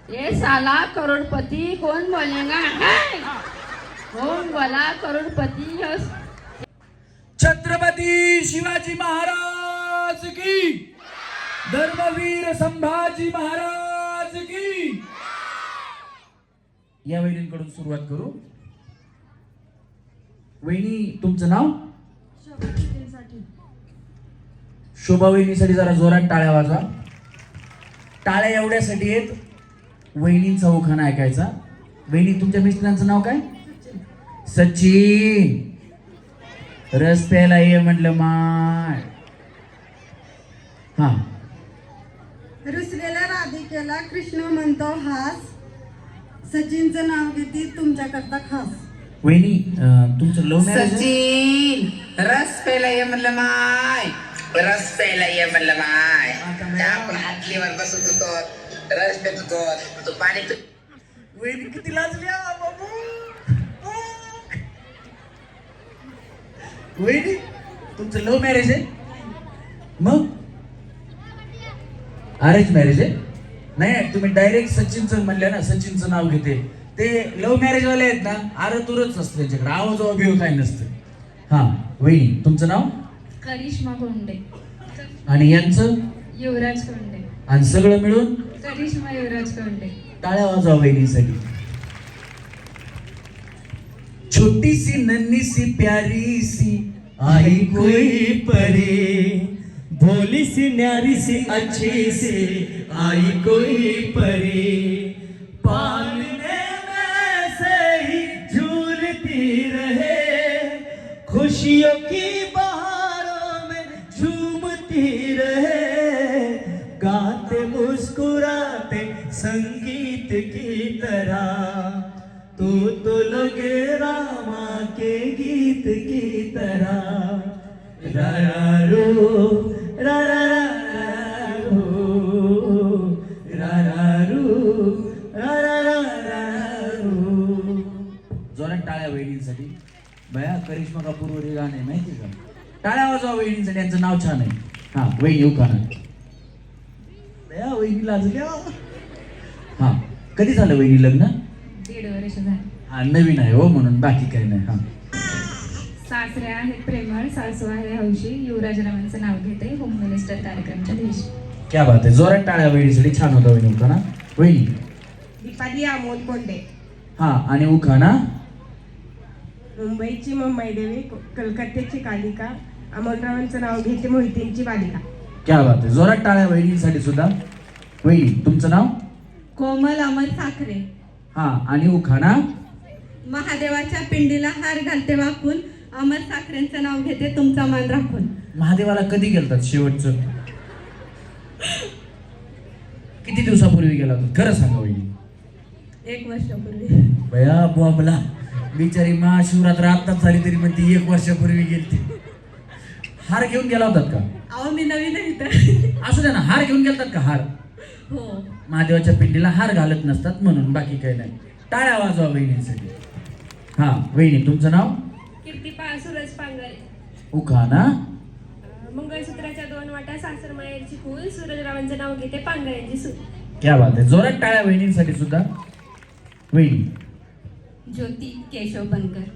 ये साला करोड़पति कौन बोलेगा है? कौन बोला करोड़पति? छत्रपती शिवाजी महाराज की, धर्मवीर संभाजी महाराज की. या वहिनींकडून सुरुवात करू. वहिनी, तुमचं नाव? शोभा वहिनीसाठी जरा जोरात टाळ्या वाजवा. टाळ्या एवढ्यासाठी आहेत वहिनींचा उखाणा ऐकायचा. वहिनी, तुमच्या मिस्टरांचं नाव काय? सचिन. रस्त्याला ये म्हटलं माय. हा. रुसलेल्या राधिकेला कृष्ण म्हणतो हास, सचिनचं नाव घेते तुमच्याकरता खास. वहिनी, तुमचं लव्ह मॅरेज? सचिन रस प्यायला ये म्हणलं माय, रस प्यायला ये म्हणलं माय. आपण हातलीवर बसत होतो, रस पेत होतो, तू पाणी वहिनी किती लाजल्या बाबू. वहिनी, तुमचं लव्ह मॅरेज आहे? मग अरेंज मॅरेज आहे? नाही, तुम्ही डायरेक्ट सचिनचं म्हणल्या ना, सचिनचं नाव घेते. ते लव्ह मॅरेज वाले आहेत ना, आर तुरच असतं त्यांच्याकडे, आवाज बिव काही नसतं. हा. वहिनी, तुमचं नाव? करिश्मा कोंडे. आणि यांचं? युवराज कोंडे. आणि सगळं मिळून? करिश्मा युवराज कोंडे. टाळ्या वाजवा वहिनीसाठी. छोटी सी नन्ही सी प्यारी सी आई कोई परी, भोली सी न्यारी सी अच्छी सी आई कोई परी, पालने में से ही झूलती रहे, खुशियों की बहारों में झूमती रहे, गाते मुस्कुराते संगीत की तरह, तू तो लगे रामा के गीत की तरह. रा रा रो रा रा रा रो रा रा रो रा रा रा रो. जोरात टाळ्या वहिनींसाठी. बया, करिश्मा कपूरवर हे गाणं आहे माहिती का? टाळ्या वाजवा वहिनींसाठी, यांचं नाव छान आहे. हा. वहिनी उखाणा. बया, वहिनी लाजल्या. हा. कधी झालं वहिनी लग्न? 1.5 वर्ष झाले. हा, नवीन आहे हो, म्हणून बाकी काही नाही. हा. सासरे आहेत प्रेमळ, सासू आहे हौशी. युवराजरावांचं नाव घेते होम मिनिस्टर कार्यक्रमच्या दिवशी. क्या बात आहे. जोरात टाळ्या वहिनीसाठी. छान होता वहिनी उखाणा. वहिनी? दीपाली अमोल कोंडे. हा. आणि उखाणा? मुंबईची मुंबई देवी, कलकत्त्याची कालिका, अमोलरावांचं नाव घेते मोहितींची बालिका. क्या बात आहे. जोरात टाळ्या वहिनींसाठी सुद्धा. वहिनी, तुमचं नाव? कोमल अमर साखरे. हा. आणि उखाणा? महादेवाच्या पिंडीला हार घालते वाकून, अमर साखरेंचं नाव घेते तुमचा मान राखून. महादेवाला कधी गेलतात शेवटचं? किती दिवसापूर्वी गेला होता? खरं सांगा वहिनी. 1 वर्षापूर्वी. बया बुवाबला, बिचारी महाशिवरात्र आत्ताच झाली तरी म्हणते 1 वर्षापूर्वी गेलती. हार घेऊन गेला होतात का? अहो, मी नवीन आहे इथं. असू द्या ना. हार घेऊन गेलतात का? हार? हो. महादेवाच्या पिंडीला हार घालत नसतात म्हणून, बाकी काही नाही. टाळ्या वाजवा वहिनींसाठी. हा. वहिनी, तुमचं नाव? कीर्ती सूरज पांगरे. उखाणा? मंगळसूत्राच्या 2 वाटा, सासर माहेरची फूल, सूरजरावांचं नाव घेते पांगऱ्यांची सूल. क्या बात आहे. जोरात टाळ्या वहिनींसाठी सुद्धा. वहिनी? ज्योती केशव बनकर.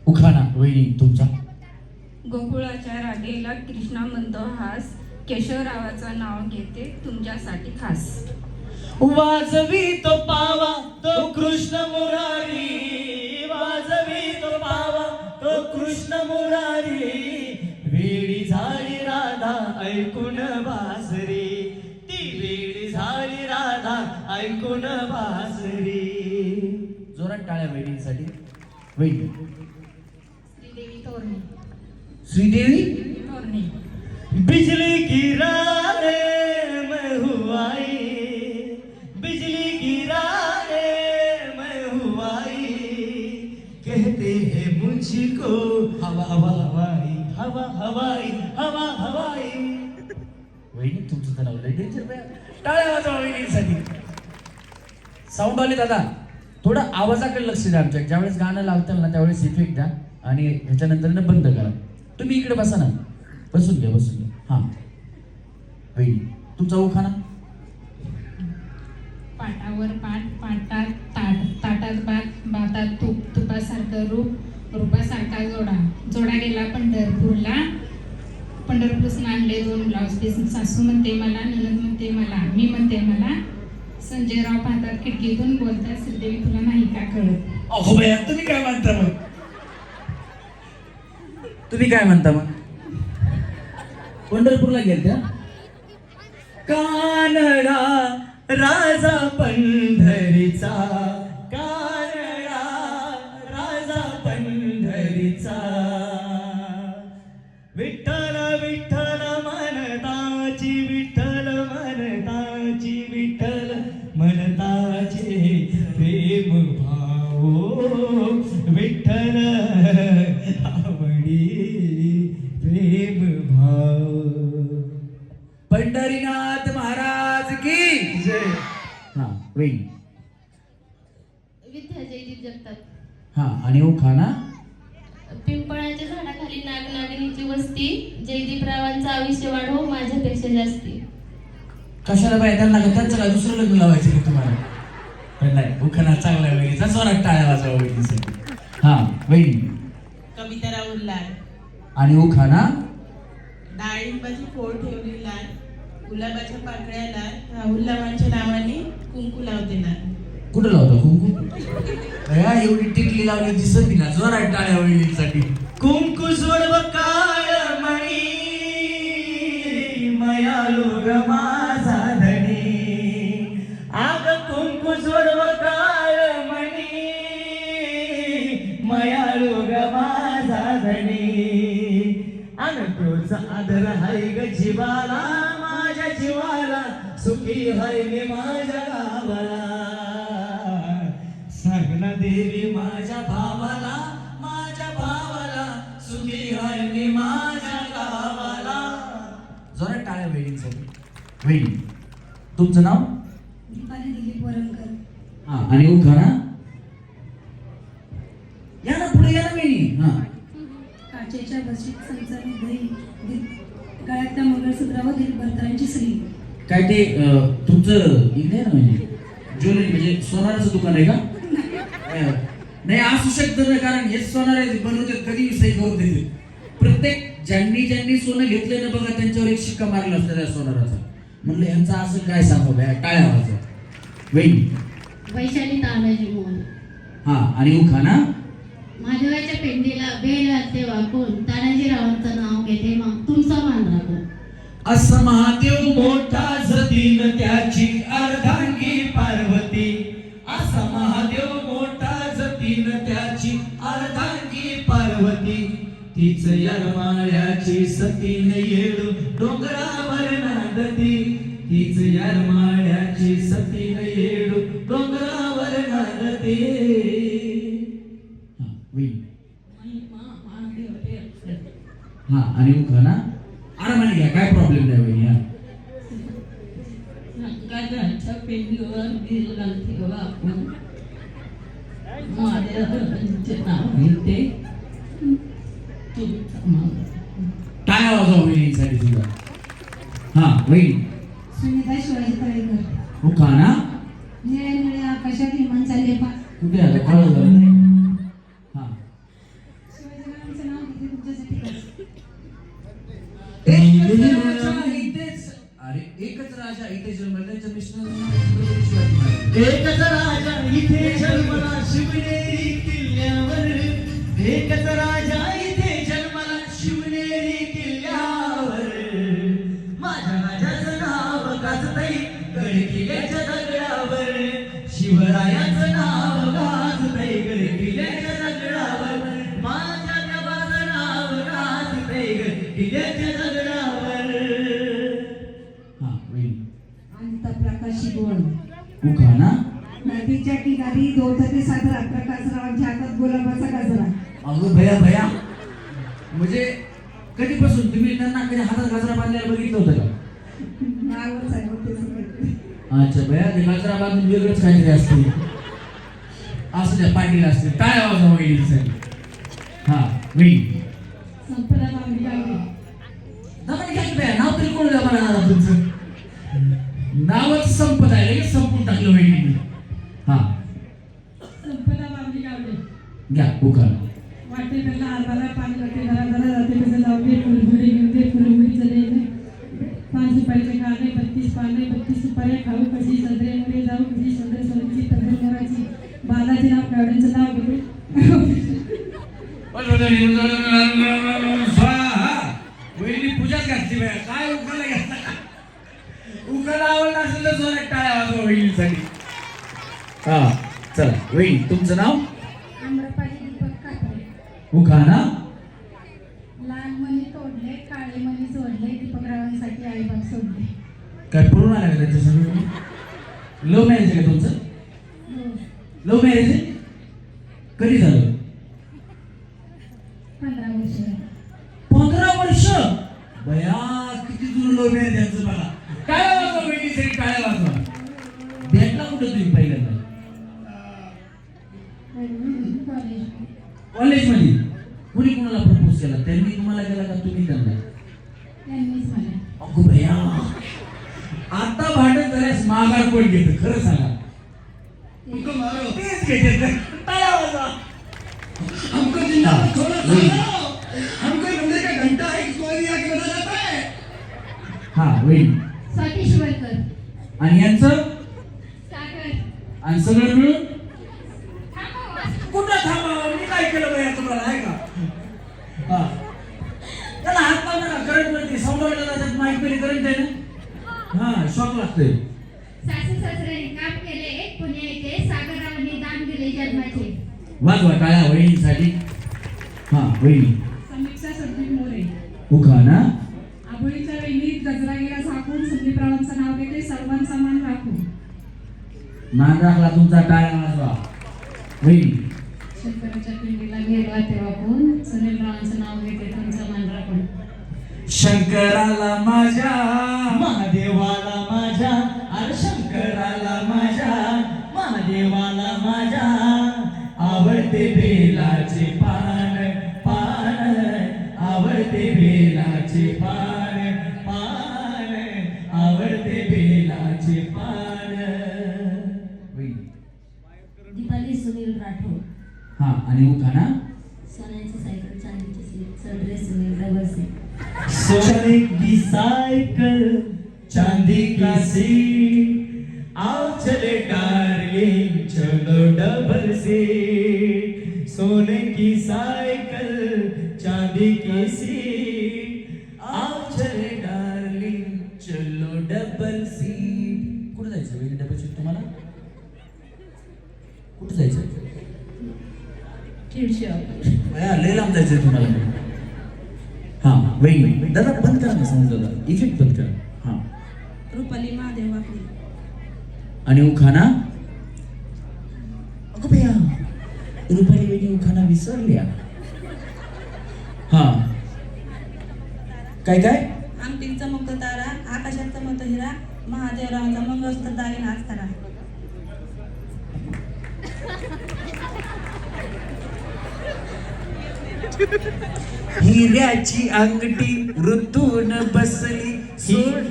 उखाणा वहिनी तुमचा? गोकुळाच्या राधेला कृष्णा म्हणतो हास, केशवरावाचं नाव घेते तुमच्यासाठी खास. वाजवी तो पावा तो कृष्ण मुरारी, वाजवी तो पावा तो कृष्ण मुरारी, वेडी झाली राधा ऐकून बासरी, ती वेडी झाली राधा ऐकून बासरी. जोरात टाळ्या वहिनींसाठी. वहिनी? श्रीदेवी तोरणे. श्रीदेवी तोरणे. बिजली गिरा रे मैं हूँ आई, बिजली गिरा रे मैं हूँ आई, कहते हैं मुझको हवा हवा हवाई, हवा हवाई, हवा हवाई. वहिनी, तुमचं तर नाव लय डेंजर बया. टाळ्या वाजवा वहिनींसाठी. साऊंड आले दादा, थोडं आवाजाकडे लक्ष द्या आमच्या. ज्यावेळेस गाणं लावताल ना त्यावेळेस इफेक्ट द्या आणि ह्याच्यानंतर बंद करा. तुम्ही इकडे बसा ना. बसून घ्या, बसून घ्या. हा. वहिनी, तुमचा उखाणा? पाटावर पाट, पाटात ताट, ताटात भात, भातात तूप, तुपासारखं रूप, रूपासारखा जोडा, जोडा गेला पंढरपूरला, पंढरपूरला आणले 2 ब्लाऊज पीस. सासू म्हणते मला, ननद म्हणते मला, मी म्हणते मला. संजयराव पाहतात खिडकीतून, बोलतात श्रीदेवी तुला नाही का कळत. अहो भैया तुम्ही काय म्हणता मग? तुम्ही काय म्हणता मग? पंढरपूरला गेलत्या? कानडा राजा पंढरीचा, कानडा राजा पंढरीचा, विठ्ठल विठ्ठल म्हणताची, विठ्ठल म्हणताची, विठ्ठल म्हणताचे प्रेम भाव, विठ्ठल आवडी प्रेम भाव. पंढरीनाथ महाराज की जय. हा वेणी. विद्या जयदीप जगतात. हा आणि उखाणा. पिंपळाच्या झाडाखाली नागनागिनीची वस्ती, जयदीपरावांचं आयुष्य वाढव माझ्यापेक्षा जास्ती. कशाला बाय त्यांना त्यांचं काय दुसरं लग्न लावायचं की तुम्हाला? पण नाही, उखाणा चांगला आहे वहिनीचा, जोरात टाळ्या वाजवा वहिनीसाठी. हा वहिनी. कविता राहुल लाल. आणि उखाणा. डाळिंबाची फोड ठेवली लाल, गुलाबाच्या पाकळ्या लाल, राहुल लावांच्या नावाने कुंकू लावते लाल. कुठं लावतो कुंकू? अया, एवढी टिकली लावली दिसत नाही ना, जोरात टाळ्या वहिनीसाठी. कुंकू सोडव काळ मणी, मयालू ग माझा धनी. आग कुंकू सोडव काळ मणी, मयालू ग माझा धनी. अन तोच आदर हाय ग जीवाला, माझ्या जीवाला, सुखी हाय मी माझ्या गावाला. सांग ना देवी माझ्या भावाला, माझ्या भावाला, सुखी हाय मी माझ्या गावाला. जोरात टाळ्या वहिनीसाठी. वहिनी तुमचं नाव? दीपाली दिलीप वरंकर. हा आणि उखाणा. या ना पुढे, या ना वहिनी. हा. काचेच्या बशीत संसारी दही, गळ्यातल्या मंगळसूत्रावर दिलबरकरांची श्री. काय ते तुमचं इथे आहे ना, म्हणजे ज्वेलरी म्हणजे सोनाराचं दुकान आहे का? नाही असू शकतं ना, कारण हे सोनार बनवतात कधी सही करून देते. प्रत्येक ज्यांनी सोनं घेतलं ना बघा, त्यांच्यावर एक शिक्का मारला असतं त्या सोनाराचा. म्हणलं यांचं असं काय सांगू टाळ्या वाजवा. वहिनी. वैशाली तानाजी मोहन. हा आणि उखाणा. महादेवाच्या पिंडीला बेल घालते वाकून, तानाजीरावांचं नाव घेते मग तुमचा मान राखून. असं महादेव मोठा जतीन त्याची अर्धांगी पार्वती. असा महादेव मोठा जतीन त्याची अर्धांगी पार्वती. तीच यरमाळ्याची सतीन येळू डोंगरावर नांदती. तीच यरमाळ्याची सतीन येळू डोंगरावर नांदती. हा आणि उखाणा. आरामाने घ्या, काय प्रॉब्लेम नाही वहिनी. रंगाच्या पिंडीवर बिल घालते वाकून, महादेवांचे नाव घेते तुमचा मान. टाळ्या वाजवा वहिनीसाठी सुद्धा. हा वहिनी. सुनीता शिवाजी तळेकर. उखाणा. निळ्या निळ्या आकाशात हिमांचा लेपा. कुठे आता कळलं झालं नाही. हा शिवाजीरावांचं नाव घेते तुमच्यासाठी खास. अरे एकच राजा इथे जन्मला, त्यांच्या मिस्टरांचं नाव छत्रपती शिवाजी महाराज. एकच राजा इथे जन्मला शिवनेरी किल्ल्यावर. एकच राजा इथे जन्मला शिवनेरी किल्ल्यावर. माझ्या राजाचं नाव गाजतंय गड किल्ल्याच्या दगडावर. शिवरायाचं नाव गाजतंय गड किल्ल्याच्या दगडावर. माझ्या देवाचं नाव गाजतंय गड किल्ल्याच्या दगडावर. हा वहिनी. अंत प्रकाशी गोळ. उखाणा. नदीच्या किनारी दोतते साजरा, प्रकाशरावांच्या हातात गुलाबाचा गजरा. अगं भया भया, म्हणजे कधीपासून तुम्ही त्यांना कधी हातात गजरा बांधलेला बघितलं होतं का? नावच आहे मग ते सगळं. अच्छा भया, ते गजरा बांधून वेगळंच काहीतरी असते. असं त्या पाठीला असते. टाळ्या वाजवा वहिनीसाठी. हा वहिनी. संपदा मागणी लागली. दमाने घ्या की भया, नाव तरी कोण द्या मला तुमचं? नावच संपत आहे लगेच संपून टाकलं वहिनी. हा संपदा बाबली गावले घ्या उखाणा. वाटे त्याला आरबाला पाणी जाते घरा जाते कसं लावले फुलफुले घेऊन दे फुलफुली चले 5 रुपयाचे कांदे 32 पाने 32 सुपाऱ्या खाऊ कशी संत्रे मोरे जाऊ कशी संत्रे सोनीची तंद्रे मोराची बालाजी नाव कावड्यांचं नाव घेते वहिनी पूजाच घातली बाया. काय उखाणा घातला? उखाणा आवडला असेल तर जोरात टाळ्या वाजवा वहिनीसाठी. हा चला वहिनी तुमचं नाव. आम्रपाली दीपक कापरे. उखाणा. लाल मणी तोडले काळे मणी जोडले दीपकरावांसाठी आईबाप सोडले. काय पळून आला का त्याच्यासमोर? लव्ह मॅरेज आहे का तुमचं? लव्ह मॅरेज आहे? कधी झालं? 15 वर्ष. 15 वर्ष. बया किती दूर लव्ह मॅरेज यांचं मला. काय वाजवा वहिनीसाठी काय वाजवा. भेटला कुठं तुम्ही पहिल्यांदा? कॉलेजमध्ये. कुणी कुणाला प्रपोज केला? त्यांनी तुम्हाला केला का तुम्ही त्यांना? त्यांनीच मला. अगो भैया आता भांडण झाल्यास माघार कोण घेत खरं सांगा. तेच घेते. टाळ्या वाजवा. हमको जिंदाबाद छोड़ो सालो, हमको लंगड़े का घंटा है इसको भी आके बजा जाता है. हा वहिनी. स्वाती शिवरकर. आणि यांचं सागर. आणि सगळं मिळून थांबा. कुठं थांबा. मी काय केलं भैया तुम्हाला आहे का? हा त्याला हात लावला ना करंट वरती साऊंडवायला जातात माईक मध्ये करंट आहे ना. हा शॉक लागतोय. सासू सासऱ्यांनी काम केले पुणे येथे सागररावांनी दान दिले जन्माचे. वाजवा टाळ्या वहिनीसाठी. हा वहिनी. समीक्षा संदीप मोरे उखाणा. आबोळीच्या वेळी गजरा गेला झाकून संदीपरावांचं नाव घेते सर्वांचा मान राखून. मान राखला तुमचा टाळ्या वाजवा वहिनी. शंकराच्या पिंडीला घेरवा तेव्हा कोण सुनील रावांचं नाव घेते तुमचं मान राखून. शंकराला माझ्या महादेवाला माझ्या अरे शंकराला माझ्या महादेवाला माझ्या आवडते बेलाचे पान पान आवडते बेलाचे पान पान आवडते बेलाचे पान. दीपाली सुनील राठोड. हा आणि उखाणा. सोन्याची सायकल चांदीची सीट चढले सुनील डबल सीट. सोने की साइकिल चांदी की सीट आओ चले डार्लिंग चलो डबल सीट. सोने की साइकिल चांदी की सीट आओ चले डार्लिंग चलो डबल सीट. कुठं जायचं वहिनी डबल सीट तुम्हाला? कुठं जायचं? बया लय लांब जायचंय तुम्हाला. हा वहिनी दादा बंद करा ना समज दादा इफेक्ट बंद करा. हा रुपाली महादेव वाकडी. आणि उखाणा. अगं भैया रुपाली वहिनी उखाणा विसरल्या. हा काय काय? अंगठीचा मुक्त तारा आकाशाचा मत हिरा महादेवरावांचा मंगळसूत्र दागिना आज करा. हिऱ्याची अंगठी ऋतून बसली सोड.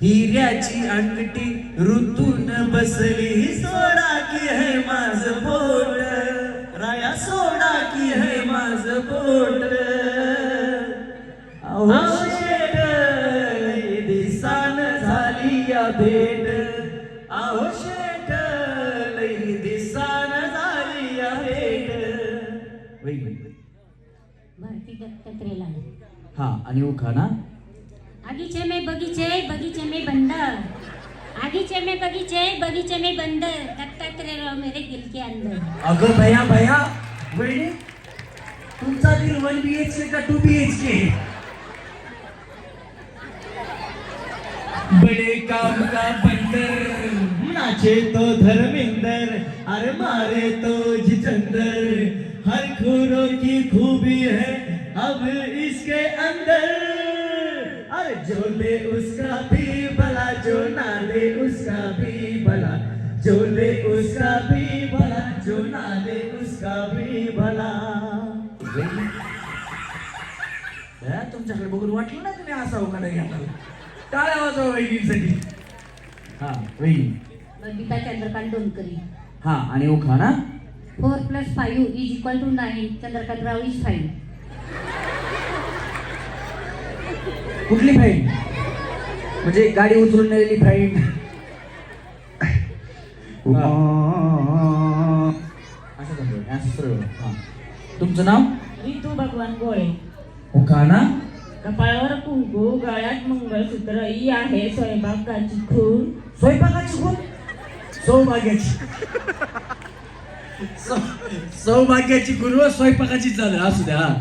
हिऱ्याची अंगठी ऋतून बसली सोडा की है माझ बोट राया सोडा की है माझ बोट. अहो शेट लई दिसान झाली या भेट. अहो शेट लई दिसान झाली या भेट. भारती दत्तात्रेय. हा आणि उखाणा. आगीचे में बगीचे बगीचे में बंदर. आगीचे में बगीचे बगीचे में बंदर दत्तात्रेय राव मेरे दिल के अंदर. अगं भैया भैया वहिनी तुमचा दिल 1 BHK का 2 BHK? बड़े काम का बंदर नाचे तो धर्मेंद्र अरे मारे तो जितेंद्र. हर खूनों की खूबी है अब इसके अंदर. अरे जो ले उसका भी भला जो ना ले उसका भी भला. जो ले उसका भी भला जो ना ले उसका भी भला. तुमच्याकडे बघून वाटलं ना तुम्ही असा उखाणा घ्यायला. टाळ्या वाजवा वहिनीसाठी. हा वहिनी. बबिता चंद्रकांत डोनकरी. हा आणि उखाणा. 4 + 5 = 9. चंद्रकांतराव इज 5. कुठली फाईन? म्हणजे गाडी उचलून नेलेली फाईन. असं करतो असं सरळ. हा तुमचं नाव? रितू भगवान गोळे. उखाणा. कपाळावर कुंकू, गळ्यात मंगळसूत्र, ही आहे स्वयंपाकाची खून. स्वयंपाकाची खून? सौभाग्याची. सौभाग्याची खून व स्वयंपाकाची झालं. असू द्या. हा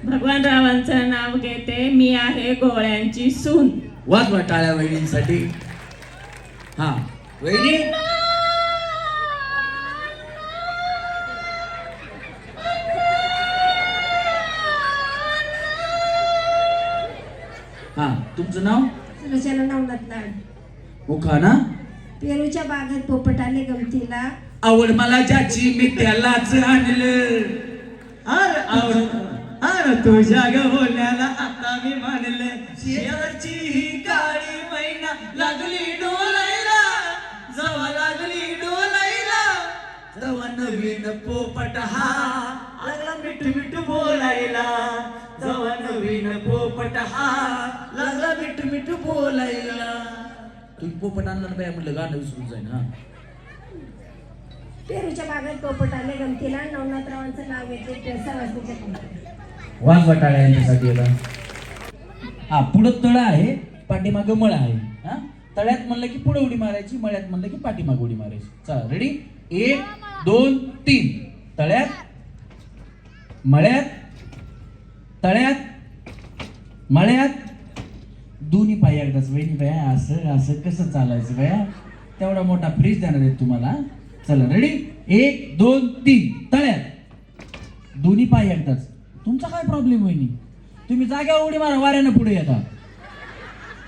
भगवानरावांचं नाव घेते, मी आहे गोळ्यांची सून. वाजवा टाळ्या वहिनींसाठी. हा वहिनी. हा तुमचं नाव? रचना नवनाथ लाड. उखाणा. पेरूच्या बागेत पोपट आले गमतीला. आवड मला ज्याची मी त्यालाच आणलं. अरे आवड अरे तुझ्या गवल्याला आता मी मानले. शेजारची ही काळी मैना लागली डोलायला, जवा लागली डोलायला, जवा नवीन पोपट हा लागला मिठू मिठू बोलायला, जवा नवीन पोपट हा लागला मिठू मिठू बोलायला. तुम्ही पोपट आणलं ना बाया म्हटलं गाणं विसरून जाईन. हा पेरूच्या बागेत पोपट आले गमतीला. नवनाथरावांचं नाव घेते, प्रसार वाजण्याच्या कंपनी. वाजवा टाळ्या यांच्यासाठी. हा पुढं तळ आहे, पाठीमागं मळ आहे. हा तळ्यात म्हणलं की पुढे उडी मारायची, मळ्यात म्हणलं की पाठीमाग उडी मारायची. चला रेडी. 1 2 3. तळ्यात, मळ्यात, तळ्यात, मळ्यात. दोन्ही पाय एकदाच. वहिनी बाया असं असं कसं चालायचं बाया? तेवढा मोठा फ्रीज देणार आहे तुम्हाला. चला रेडी. 1 2 3. तळ्यात, दोन्ही पाय एकदाच. तुमचा काय प्रॉब्लेम वहिनी? तुम्ही जाग्यावर उडी मारा, वाऱ्यानं पुढे येता.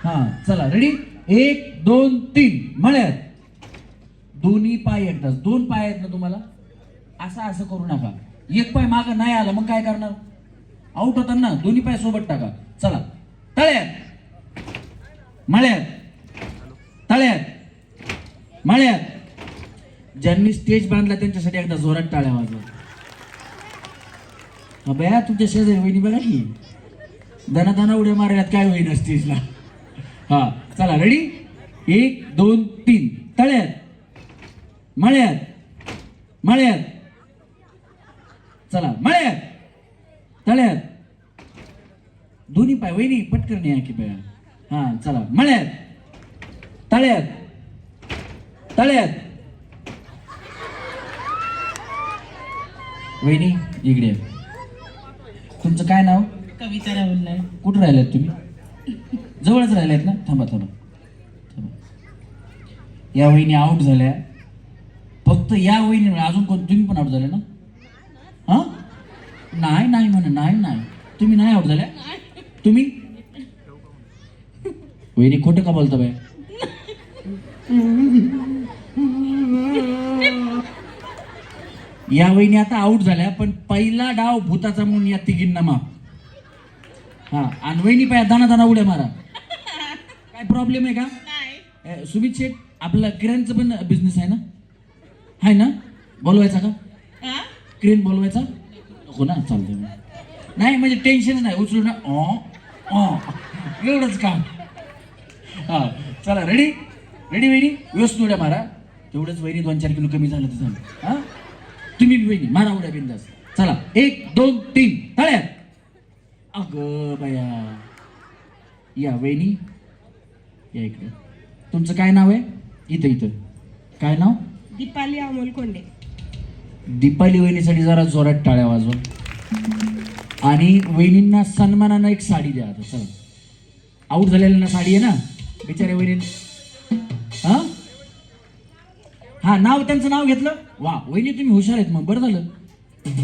हा चला रेडी. 1 2 3. मळ्यात, दोन्ही पाय एकदाच. 2 पाय आहेत ना तुम्हाला? असं असं करू नका. एक पाय मागं नाही आला मग काय करणार? आउट होता ना. दोन्ही पाय सोबत टाका. चला तळ्यात, मळ्यात, तळ्यात, मळ्यात. ज्यांनी स्टेज बांधला त्यांच्यासाठी एकदा जोरात टाळ्या वाजवा. बया तुमच्या शेजारी वहिनी बघा की दना उड्या मारल्यात काय होईना स्टेजला. हा चला रेडी. 1 2 3. तळ्यात, मळ्यात, मळ्यात. चला मळ्यात, तळ्यात, दोन्ही पाय. वहिनी पटकन या की बया. हा चला मळ्यात, तळ्यात, तळ्यात. वहिनी इकडे. तुमचं काय नाव? कविता राहुल. कुठं राहिलात तुम्ही? जवळच राहिलात ना? थांबा थांबा थांबा. या वहिनी आउट झाल्या. फक्त या वहिनी. अजून कोण? तुम्ही पण आउट झाले ना? हा नाही नाही म्हणा. नाही नाही तुम्ही नाही आउट झाल्या. तुम्ही वहिनी खोटं का बोलता बाय? या वहिनी आता आउट झाल्या, पण पहिला डाव भूताचा म्हणून या तिघींना माप. हा आणि वहिनी पाया दाना उड्या मारा. काय प्रॉब्लेम आहे का? सुमित शेठ आपला क्रेनचं पण बिझनेस आहे ना? आहे ना? बोलवायचा का? क्रेन बोलवायचा नको ना? चालतंय. नाही म्हणजे टेन्शन नाही. उचलू ना. एवढंच काम. हा चला रेडी. रेडी वहिनी. व्यवस्थित उड्या मारा. तेवढंच वहिनी 2-4 किलो कमी झालं तर झालं. हा तुम्ही वहिनी मारा उड्या बिंदास. चला 1 2 3. तळ्यात. अगं बाया. या वहिनी या इकडे. तुमचं काय नाव आहे? इथं इथं. काय नाव? दीपाली अमोल कोंडे. दीपाली वहिनीसाठी जरा जोरात टाळ्या वाजवा. आणि वहिनींना सन्मानानं एक साडी द्या. आता चला. आउट झालेल्यांना साडी आहे ना बिचाऱ्या वहिनी. हा हा नाव त्यांचं नाव घेतलं. वा वहिनी तुम्ही हुशार आहेत. मग बरं झालं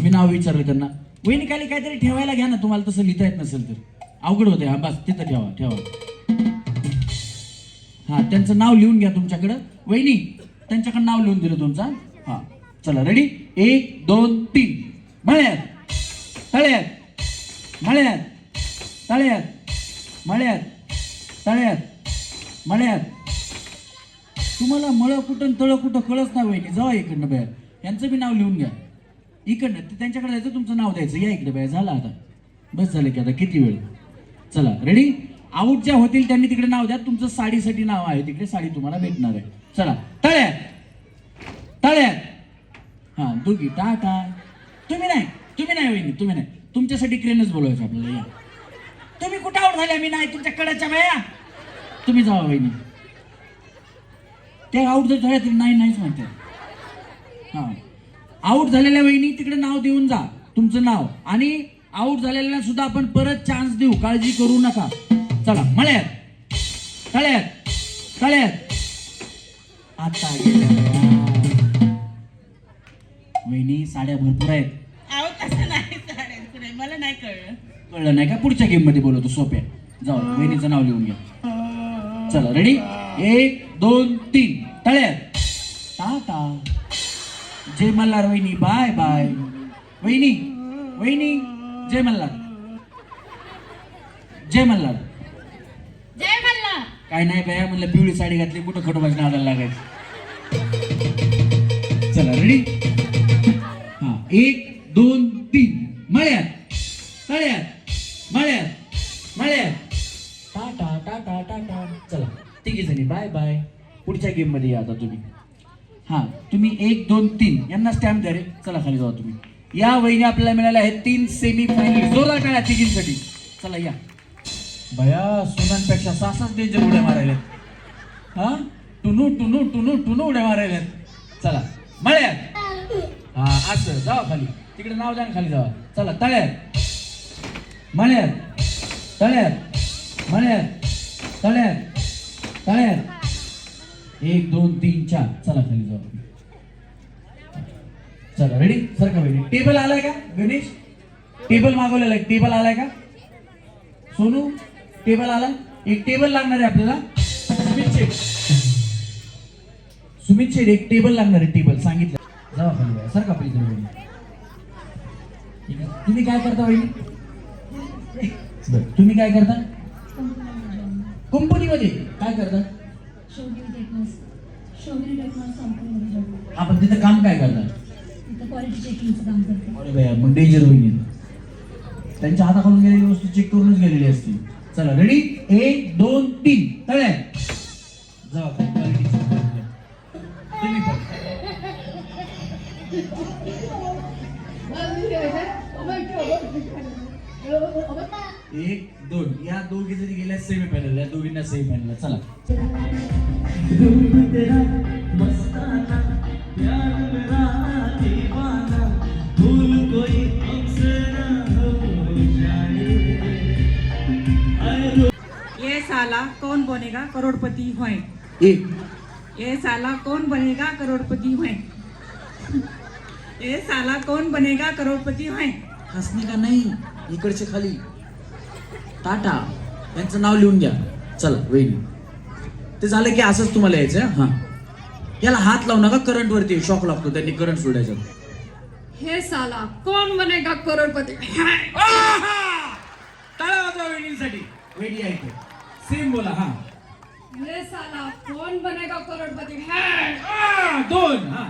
मी नाव विचारलं त्यांना. वहिनी खाली काहीतरी ठेवायला घ्या ना. तुम्हाला तसं लिहिता येत नसेल तर अवघड होते. हा बस तिथं ठेवा ठेवा. हा त्यांचं नाव लिहून घ्या तुमच्याकडं. वहिनी त्यांच्याकडं नाव लिहून दिलं तुमचा. हा चला रेडी. 1 2 3. मळ्यात, तळ्यात, मळ्यात, तळ्यात, मळ्यात, तळ्यात मळ्यात. तुम्हाला मळ कुठं तळ कुठं कळच नाही वहिनी. जावा इकडनं बाहेर. यांचं बी नाव लिहून घ्या इकडनं. ते त्यांच्याकडे जायचं, तुमचं नाव द्यायचं. या इकडे बाहेर. झालं आता, बस झालं की आता किती वेळ. चला रेडी. आऊट ज्या होतील त्यांनी तिकडे नाव द्या. तुमचं साडीसाठी नाव आहे तिकडे, साडी तुम्हाला भेटणार आहे. चला तळ्यात तळ्यात. हा दोघी टाटा. तुम्ही नाही वहिनी, तुम्ही नाही. तुमच्यासाठी क्रेनच बोलवायचं आपल्याला. या तुम्ही कुठं आऊट झाल्या? मी नाही. तुमच्या कडाच्या बाया तुम्ही जावा वहिनी. त्या आऊट जर झाल्या तरी नाहीच म्हणते. हा आऊट झालेल्या वहिनी तिकडे नाव देऊन जा तुमचं नाव. आणि आऊट झालेल्या सुद्धा आपण परत चान्स देऊ, काळजी करू नका. चला मळ्यात तळ्यात तळ्यात. आता गेल्या वहिनी साड्या भरपूर आहेत. मला नाही कळलं. कळलं नाही का? पुढच्या गेम मध्ये बोलवतो सोप्या. जाऊ वहिनीचं नाव लिहून घ्या. चला रेडी. 1 2 3 तळ्यात. टाटा. जय मल्हार वहिनी. बाय बाय वहिनी. वहिनी जय मल्हार. जय मल्हार. जय मल्हार. काय नाही बाया म्हणलं, पिवळी साडी घातली कुठं खटोबाची नादाला लागायचं. चला रेडी. हा 1 2 3 मळ्यात तळ्यात मळ्यात मळ्यात. टाटा टाटा टाटा. चला तिघी जणी बाय बाय. पुढच्या गेम मध्ये या आता तुम्ही. हा तुम्ही 1 2 3 यांना स्टॅम्प द्या रे. चला खाली जावा तुम्ही. या वहिनी आपल्याला मिळाल्या आहेत 3 सेमी फायनल. जोरदार टाळ्या तिघींसाठी. चला या. बया सुनांपेक्षा सासाच डेंजर उड्या मारायला. हा टुनू टुनू टुनू टुनू उड्या मारायला. चला मळ्यात. हा असं जावा खाली. तिकडे नाव द्या खाली जावा. चला तळ्यात मळ्यात तळ्यात मळ्यात तळ्यात तळ्यात. 1 2 3 4. चला खाली जाऊ. चला रेडी. सर का वहिनी. टेबल आलाय का गणेश? टेबल मागवलेला आहे. टेबल आलाय का सोनू? टेबल आला. एक टेबल लागणार आहे आपल्याला. सुमित शेठ एक टेबल लागणार आहे. टेबल सांगितलं. जावा खाली. सर का प्लीज. तुम्ही काय करता वहिनी? तुम्ही काय करता? कंपनीमध्ये काय करता? आपण तिथं काम काय करता? अरे भैया मग डेंजर होईल. त्यांच्या हाताखालून गेलेली वस्तू चेक करूनच गेलेली असते. चला रेडी. 1 2 3 तळ्यात. जावा क्वालिटी चेक करून घ्या. तुम्ही पण. 1 2. या दोघी जरी गेल्या सेमी फायनल. या दोघींना सेमी फायनल. चला रूप तेरा मस्ताना, प्यार मेरा दीवाना, भूल कोई हमसे ना हो जाए. ये साला कौन बनेगा करोड़पति होए. एक. ये साला कौन बनेगा करोड़पति होए. ये साला कौन बनेगा करोड़पति होए. हसणे का नाही. इकडचे खाली. टाटा यांचं नाव लिहून घ्या. चला वहिनी. ते झालं की असंच तुम्हाला यायचं. हा याला हात लावू नका. करंट वरती शॉक लागतो. त्यांनी करंट सोडायचं. हे साला कौन बनेगा करोडपती. टाळ्या वाजवा वहिनींसाठी. वहिनी ऐकतो. सेम बोला. हा हे साला कौन बनेगा करोडपती. 2. हा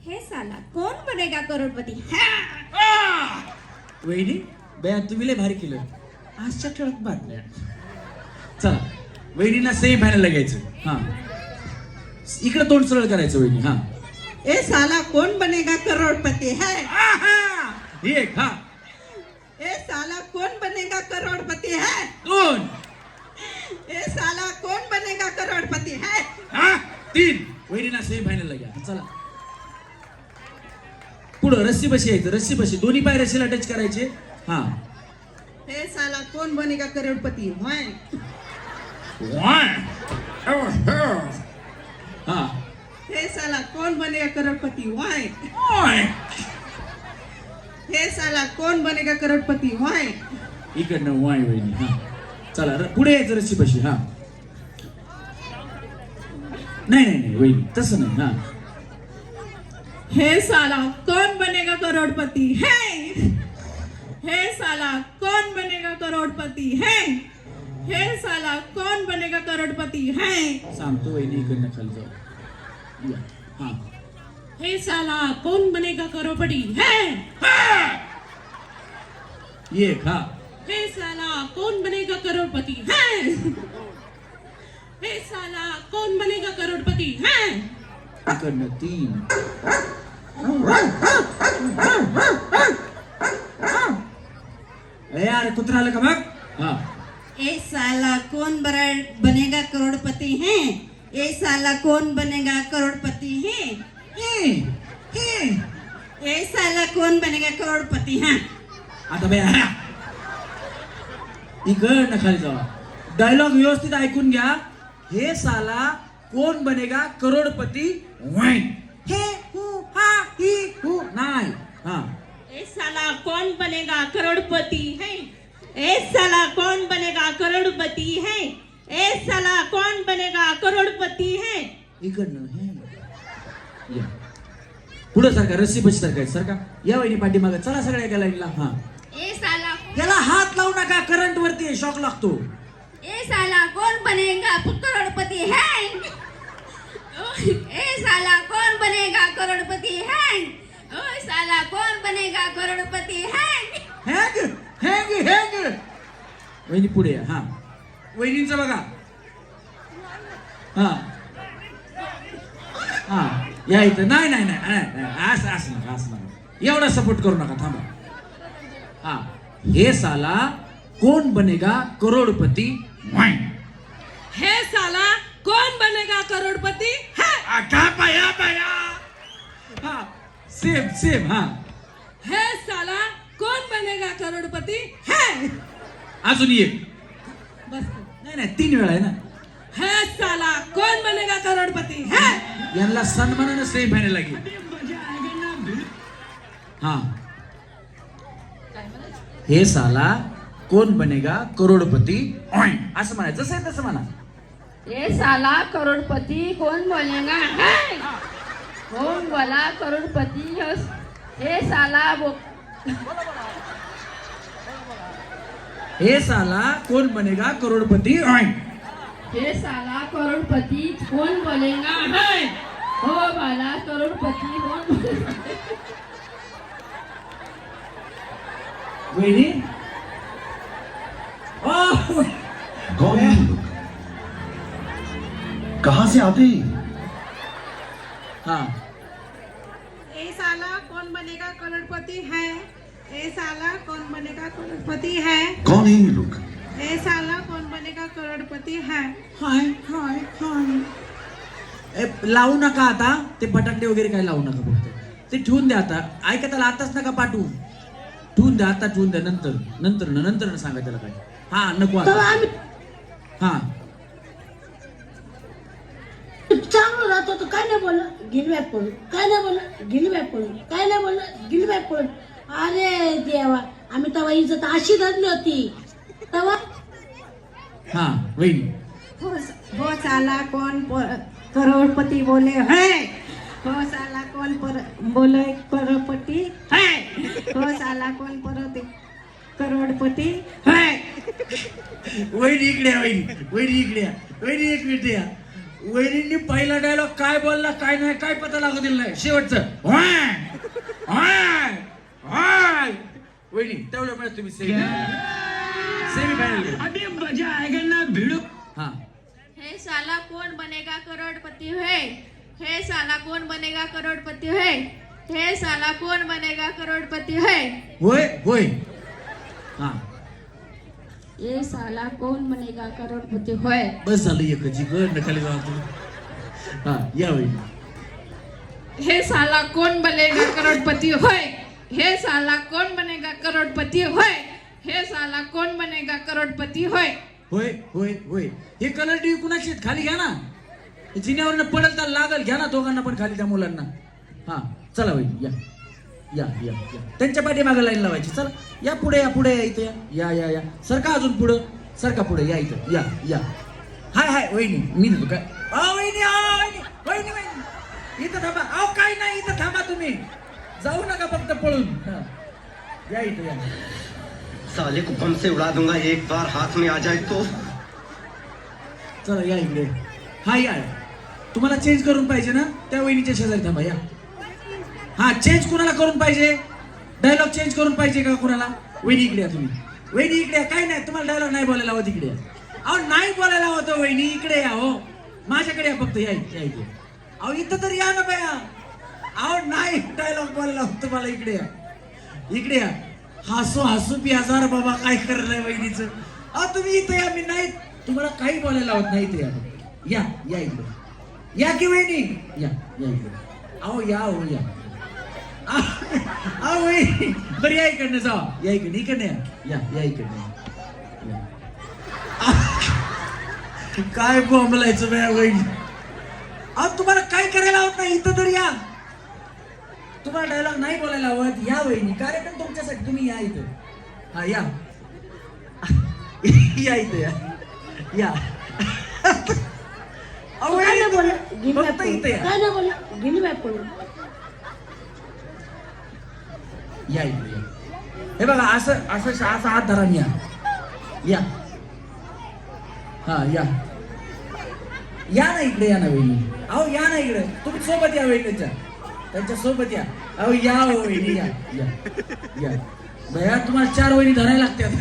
हे साला कोण बनेगा करोडपती. वहिनी बया तुम्ही लय भारी केलं. आजच्या ठळक बातम्या. चला वहिनीला सेमी फायनल घ्यायचं. हा इकडे तोंड सरळ करायचं वहिनी. हा ए साला कौन बनेगा करोड़पति है. एक. हा ए साला कौन बनेगा करोड़पति है. 2. ए साला कौन बनेगा करोड़पति है. हा 3. वहिनीला सेमी फायनल घ्या. चला पुढं रस्सी बशी यायचं. रस्सी बशी दोन्ही पाय रस्सीला टच करायचे. हा हे साला कौन बनेगा करोड़पति. हा हे साला कौन बनेगा करोड़पति. हे साला कौन बनेगा करोड़पति. इकडनं वाय वहिनी. हा चला पुढे यायचं रस्सी बशी. हा नाही वहिनी तसं नाही. हा हे साला कौन बनेगा करोड़पति है. हे साला कौन बनेगा करोड़पति है. हे साला कौन बनेगा करोड़पति है? सांगतो वहिनी इकडनं खाली जाऊ. या. हा. हे साला कौन बनेगा करोड़पति है? एक. हा. हे साला कौन बनेगा करोड़पति है? हे साला कौन बनेगा करोड़पति है? इकडनं 3. ए यार कुत्रा आलं का बघ. हा. ए साला कौन बनेगा करोड़पति है? ए साला कौन बनेगा करोड़पति है? ए साला कौन बनेगा करोड़पति है? आता बे इकडनं खाली जावा. डायलॉग व्यवस्थित ऐकून घ्या. हे साला कोण बनेगा करोडपती. हे हु हा ही हु नाही. हा. ए साला कौन बनेगा करोड़पति है? ए साला कौन बनेगा करोड़पति है? ए साला कौन बनेगा करोड़पति है? इकडनं हे या. पुढे सरका रस्सी बस सरका सरका. या वहिनी पाठीमागे चला सगळ्या एका लाईनला. हा. ए साला याला हात लावू नका. करंट वरती शॉक लागतो. ए साला कौन बनेगा करोड़पति है? ए साला कौन बनेगा करोड़पति है? ओ साला कौन बनेगा करोड़पति है? Hang hang hang. वहिनी पुढे या. हा. वहिनींचं बघा. हा हा या इथं. नाही नाही नाही नाही. असं असं नका असं नका. एवढा सपोर्ट करू नका. थांबा. हा. हे साला कोण बनेगा करोडपती. हे साला कौन बनेगा करोड़पति है? आता पाया पाया. हा सेम सेम. हा. हे साला कौन बनेगा करोड़पति है? अजून एक. बस. नाही नाही 3 वेळा आहे ना. हे साला कौन बनेगा करोड़पति है? यांना सन्मानानं सेम फायनल लागेल. हा. हे साला कोण बनेगा करोडपती. असं म्हणायचं. जसं आहे तसं म्हणा. ये साला करोड़पति कौन बनेगा है? कौन बोला करोड़पति? ये साला हे साला कोण बनेगा करोडपती. ये साला करोड़पति कौन बनेगा है? हो वाला करोड़पति कौन बनेगा? वहिनी कौन है ये लोग? कहाँ से आते हैं? हा. ए साला कौन बनेगा करोड़पति है? ए साला कौन बनेगा करोड़पति है? कौन है ये लोग? ए साला कौन बनेगा करोड़पति है? हाय हाय हाय. लावू नका आता. ते फटाकडे वगैरे काय लावू नका. फक्त ते ठेवून द्या आता. ऐका त्याला आताच नका पाठवू. ठेवून द्या. आता ठेवून द्या. नंतर नंतर नंतर सांगा त्याला काय. हा नको आता. हा. चांगलं राहतो तो काय नाही बोलला. गिलव्या पळून काय नाही बोलला. गिलव्या पळून काय नाही बोलला. गिलव्या पळून. अरे देवा आम्ही तेव्हा इज्जत अशी धरली होती तेव्हा. हा वहिनी. हो साला कौन करोड़पति बोले है? हो साला कौन बोले करोड़पति है? हो साला कौन करोड़पति है? वहिनी इकडे या. वहिनी इकडे या. वहिनी एक मिनिट या. वहिनींनी पहिला डायलॉग काय बोलला काय नाही काय पता लागू दिला नाही. शेवटचं वहिनी तेवढ्या वेळेस तुम्ही सेमी फायनल. हा. हे साला कौन बनेगा करोड़पति है? हे साला कौन बनेगा करोड़पति है? हे साला कौन बनेगा करोड़पति है? होय होय. हा. ये साला कौन बनेगा करोड़पति है? बस झालं एकच. इकडं खाली जावा तुम्ही. हा या वहिनी. हे साला कौन बनेगा करोड़पति है? हे साला कौन बनेगा करोड़पति है? हे साला कौन बनेगा करोड़पति है? होय होय होय. हे कलर टीव्ही कुणाची आहेत? खाली घ्या ना. जिन्यावरनं पडल तर लागल. घ्या ना दोघांना पण खाली त्या मुलांना. हा चला वहिनी या या या या. त्यांच्या पाठीमागे लाईन लावायची. चला या पुढे या. पुढे या. इथे या या या. सरका अजून पुढं. सरका पुढे या. इथं या या. हाय हाय वहिनी मी देतो काय. वहिनी वहिनी वहिनी वहिनी इथं थांबा. अहो काय नाही इथं थांबा तुम्ही. जाऊ नका फक्त पळून. हा या इथं या. साले को बम से उड़ा दूंगा एक बार हाथ में आ जाए तो. चला या इकडे. हा या. तुम्हाला चेंज करून पाहिजे ना, त्या वहिनीच्या शेजारी थांबा या. हा चेंज कुणाला करून पाहिजे? डायलॉग चेंज करून पाहिजे का कुणाला? वहिनी इकडे या तुम्ही. वहिनी इकडे या. काय नाही तुम्हाला डायलॉग नाही बोलायला हवं, तिकडे या. अहो नाही बोलायला हवं वहिनी, इकडे या. हो माझ्याकडे या फक्त. या इकडे. अहो इथं तर या ना बया. अहो नाही डायलॉग बोलायला हवं तुम्हाला, इकडे या. इकडे या. हसू पियाजार बाबा, काय करणार वहिनीचं. अहो तुम्ही इथं या. मी नाही तुम्हाला काही बोलायला हवत नाही. इथे या. या इकडे या की वहिनी. या इकडे. अहो या. हो या. अहो वहिनी बरं या इकडनं जावा. या इकडे. इकडनं या इकडनं. काय बोंबलायचं बया वहिनी. अहो तुम्हाला काय करायला हवत नाही, इथं तर या. तुम्हाला डायलॉग नाही बोलायला हवत, या वहिनी. कार्यक्रम तुमच्यासाठी, तुम्ही या इथं. हा या. या इथं या. अहो काय नाही बोला, फक्त इथं या. काय नाही बोला, गेली बाय पळून. या इकडे या. हे बघा असं हात धरा. या. हा या ना इकडे. या ना वहिनी. अहो या ना इकडे. तुम्ही सोबत या वहिनीच्या, त्यांच्या सोबत या. अहो या हो वहिनी. या भया तुम्हाला 4 वहिनी धरायला लागतात.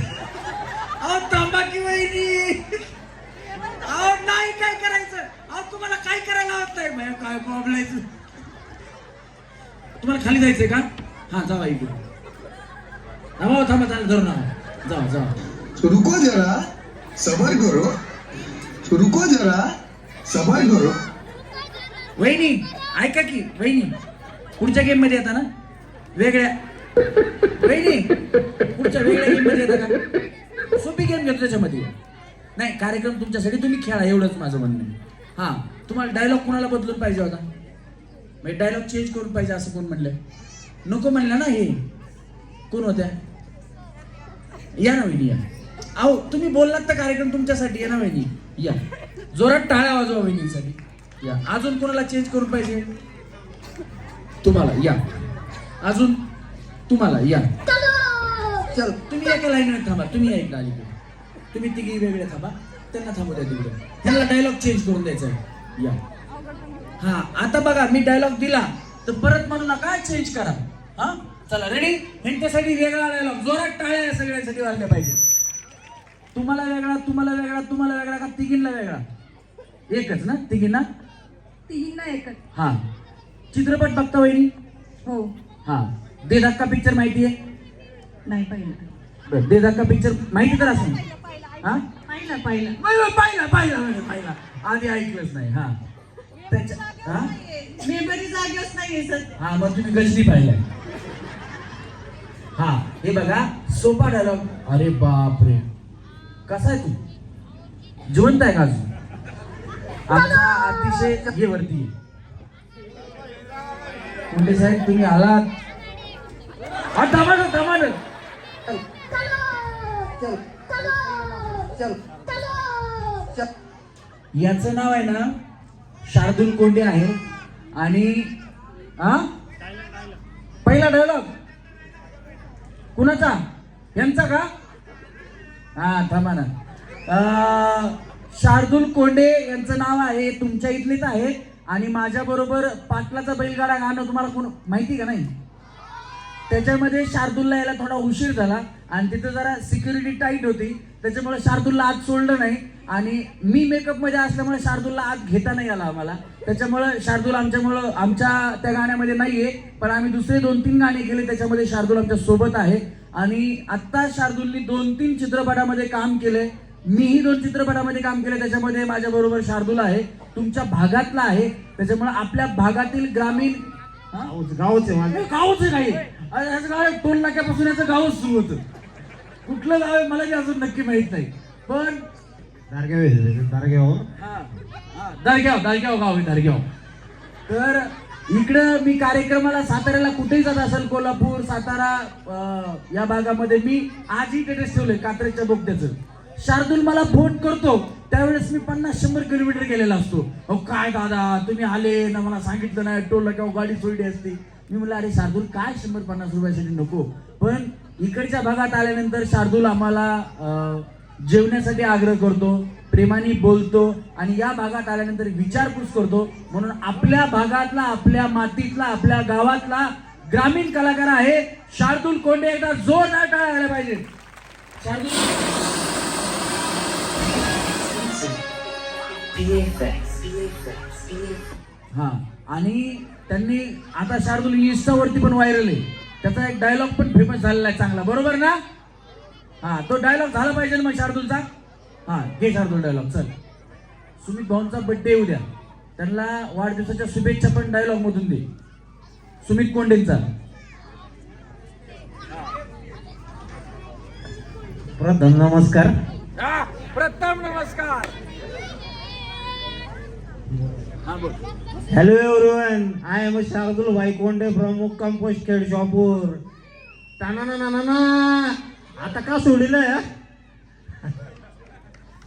अहो थांबा की वहिनी. अहो नाही काय करायचं. अहो तुम्हाला काय करायला होत नाही भया, काय बोलायचं. तुम्हाला खाली जायचंय का? हा जावा इकडे. थांबा चालेल, धरून जा. रुको जरा, सबर करो. रुको जरा, सबर करो. वहिनी ऐका की वहिनी, पुढच्या गेम मध्ये येता ना वेगळ्या. वहिनी पुढच्या वेगळ्या गेम मध्ये येता का? सोपी गेम घेतो त्याच्यामध्ये. नाही कार्यक्रम तुमच्यासाठी, तुम्ही खेळा, एवढंच माझं म्हणणं आहे. हा तुम्हाला डायलॉग कुणाला बदलून पाहिजे होता? म्हणजे डायलॉग चेंज करून पाहिजे असं कोण म्हणलंय? नको म्हणलं ना. हे कोण होत्या? या ना वहिनी या. अहो तुम्ही बोललात तर कार्यक्रम तुमच्यासाठी. या ना वहिनी या. जोरात टाळ्या वाजवा वहिनीसाठी. या. अजून कोणाला चेंज करून पाहिजे? तुम्हाला या. अजून तुम्हाला या. चल तुम्ही एका लाईनवर थांबा. तुम्ही या इकडे अलीकडे. तुम्ही तिघी वेगळे थांबा. त्यांना थांबू द्या तिकडे. त्यांना डायलॉग चेंज करून द्यायचा आहे. या. हा आता बघा मी डायलॉग दिला तर परत म्हणू नका चेंज करा. हा चला रेडी. ह्यांच्यासाठी वेगळा डायलॉग. जोरात टाळ्या सगळ्यांसाठी वाजल्या पाहिजे. तुम्हाला वेगळा, तुम्हाला वेगळा, तुम्हाला वेगळा का तिघींना वेगळा? एकच ना तिघींना? तिघींना एकच. हा चित्रपट बघता वहिनी? हो. हा दे धक्का पिक्चर माहिती आहे? नाही पाहिलं. बरं दे धक्का पिक्चर माहिती तर असेल. हा पाहिला आधी ऐकलंच नाही. हा त्याच्या हा मेमरी जागेच नाही सर. हा मग तुम्ही गजनी पाहिलाय. हा हे बघा सोपा डायलॉग. अरे बापरे कसा आहे तू? जिवंत आहे का अजून? आमचा अतिशय हे वरती. मुंडे साहेब तुम्ही आलात. धमाल. याचं नाव आहे ना शार्दूल कोंडे आहे. आणि पहिला डायलॉग कुणाचा? यांचा का? हा थांबा ना. शार्दूल कोंडे यांचं नाव आहे. तुमच्या इथलेच आहे. आणि माझ्या बरोबर पाटलाचा बैलगाडा गाणं तुम्हाला कोण माहिती का नाही? त्याच्यामध्ये शार्दूलला यायला थोडा उशीर झाला आणि तिथे जरा सिक्युरिटी टाईट होती, त्याच्यामुळे शार्दूलला आत सोडलं नाही. आणि मी मेकअप मध्ये असल्यामुळे शार्दूलला आत घेता नाही आला आम्हाला. त्याच्यामुळे शार्दूल आमच्या त्या गाण्यामध्ये नाहीये. पण आम्ही दुसरे 2-3 गाणे केले त्याच्यामध्ये शार्दूल आमच्या सोबत आहे. आणि आता शार्दूलनी 2-3 चित्रपटामध्ये काम केले. मीही 2 चित्रपटामध्ये काम केले. त्याच्यामध्ये माझ्या बरोबर शार्दूल आहे. तुमच्या भागातला आहे. त्याच्यामुळे आपल्या भागातील ग्रामीण गावच नाही. याचं गाव टोल नाक्यापासून याचं गावच सुरू होतं. कुठलं गाव आहे मला बी अजून नक्की माहित नाही. पण दारगाव गाव आहे दारगाव. तर इकडं मी कार्यक्रमाला साताऱ्याला कुठेही जात असेल, कोल्हापूर सातारा या भागामध्ये मी आजही टेटस ठेवलंय कात्रेच्या बोगद्याचं. शार्दूल मला फोन करतो त्यावेळेस मी 50-100 किलोमीटर गेलेला असतो. अहो काय दादा तुम्ही आले ना, मला सांगितलं नाही, टोलला किंवा गाडी सोडली असती. मी म्हटलं अरे शार्दूल काय 100-50 रुपयासाठी नको. पण इकडच्या भागात आल्यानंतर शार्दूल आम्हाला जेवण्यासाठी आग्रह करतो. प्रेमाने बोलतो आणि या भागात आल्यानंतर विचारपूस करतो. म्हणून आपल्या भागातला, आपल्या मातीतला, आपल्या गावातला ग्रामीण कलाकार आहे शार्दूल कोंडे. एकदा जोरदार टाळ्या झाल्या पाहिजे. हा, आणि त्यांनी आता शार्दूल इंस्टावरती पण व्हायरल आहे. त्याचा एक डायलॉग पण फेमस झालेला आहे चांगला, बरोबर ना? हा, तो डायलॉग झाला पाहिजे ना मग शार्दूलचा. हा, घे शार्दूल डायलॉग. चल, सुमित भाऊंचा बर्थडे उद्या, त्यांना वाढदिवसाच्या शुभेच्छा पण डायलॉग मधून दे. सुमित कोंडेंचा. प्रथम नमस्कार. प्रथम नमस्कार. हा, बोल. Hello everyone, I am Shardul Vaikonde from Mukkam Post Shopur. टाना आता का सोडिलंय?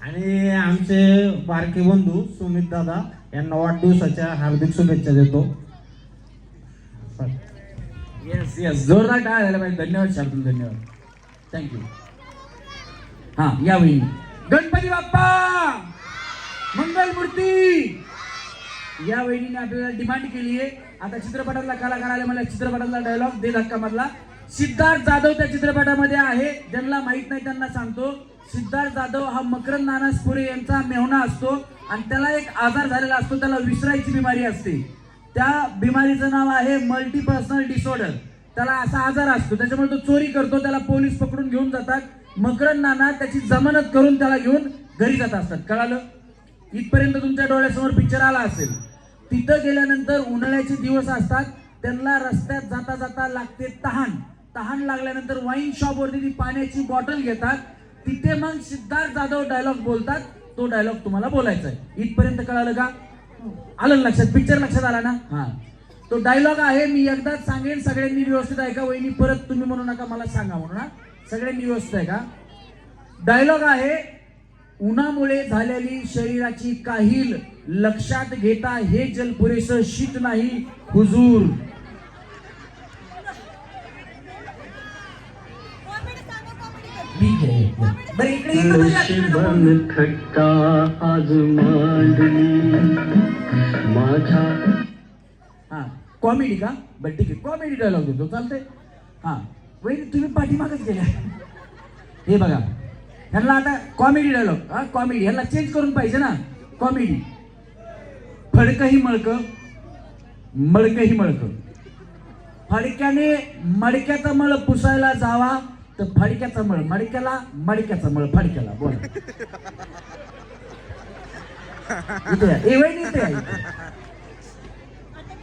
आणि आमचे बारके बंधू सुमित दादा यांना वाढदिवसाच्या हार्दिक शुभेच्छा देतो. येस येस, जोरदार टाळ्या झाल्या पाहिजे. धन्यवाद शार्दूल, धन्यवाद, थँक्यू. हा, या वहिनी. गणपती बाप्पा मंगलमूर्ती. या वहिनीने आपल्याला डिमांड केली आहे. आता चित्रपटातला कलाकार आले, मला चित्रपटातला डायलॉग दे धक्का मधला. सिद्धार्थ जाधव त्या चित्रपटामध्ये आहे. ज्यांना माहित नाही त्यांना सांगतो. सिद्धार्थ जाधव हा मकरंद नानासपुरे यांचा मेहुणा असतो आणि त्याला एक आजार झालेला असतो, त्याला विसरायची बिमारी असते. त्या बिमारीचं नाव आहे मल्टीपर्सनल डिसऑर्डर. त्याला असा आजार असतो, त्याच्यामुळे तो चोरी करतो. त्याला पोलीस पकडून घेऊन जातात. मकरंद नाना त्याची जमानत करून त्याला घेऊन घरी जात असतात. कळालं? इथपर्यंत तुमच्या डोळ्यासमोर पिक्चर आला असेल. तिथं गेल्यानंतर उन्हाळ्याचे दिवस असतात. त्यांना रस्त्यात जाता जाता लागते तहान लागल्यानंतर वाईन शॉप वरती ती पाण्याची बॉटल घेतात. तिथे मग सिद्धार्थ जाधव डायलॉग बोलतात. तो डायलॉग तुम्हाला बोलायचा आहे. इथपर्यंत कळालं का? आलं लक्षात? पिक्चर लक्षात आला ना? हा, तो डायलॉग आहे. मी एकदाच सांगेन, सगळ्यांनी व्यवस्थित ऐका. वहिनी परत तुम्ही म्हणू नका मला सांगा म्हणून. हा, सगळ्यांनी व्यवस्थित ऐका. डायलॉग आहे, उन्हामुळे झालेली शरीराची काहील लक्षात घेता हे जल पुरेसं शीत नाही हुजूर. बरं, इकडे खट्टा आज मांडली माझा. हा, कॉमेडी का? बरं ठीक आहे, कॉमेडी डायलॉग देतो, चालतंय. हा, वहिनी तुम्ही पाठीमागच गेल्या. हे बघा, ह्यांना आता कॉमेडी डायलॉग. हा, कॉमेडी ह्यांना चेंज करून पाहिजे ना. कॉमेडी. फडकही मळकं, मळकही मळकं. फडक्याने मडक्याचा मळ पुसायला जावा तर फडक्याचा मळ मडक्याला, मडक्याचा मळ फडक्याला. बोला. इथे वहिनी इथे.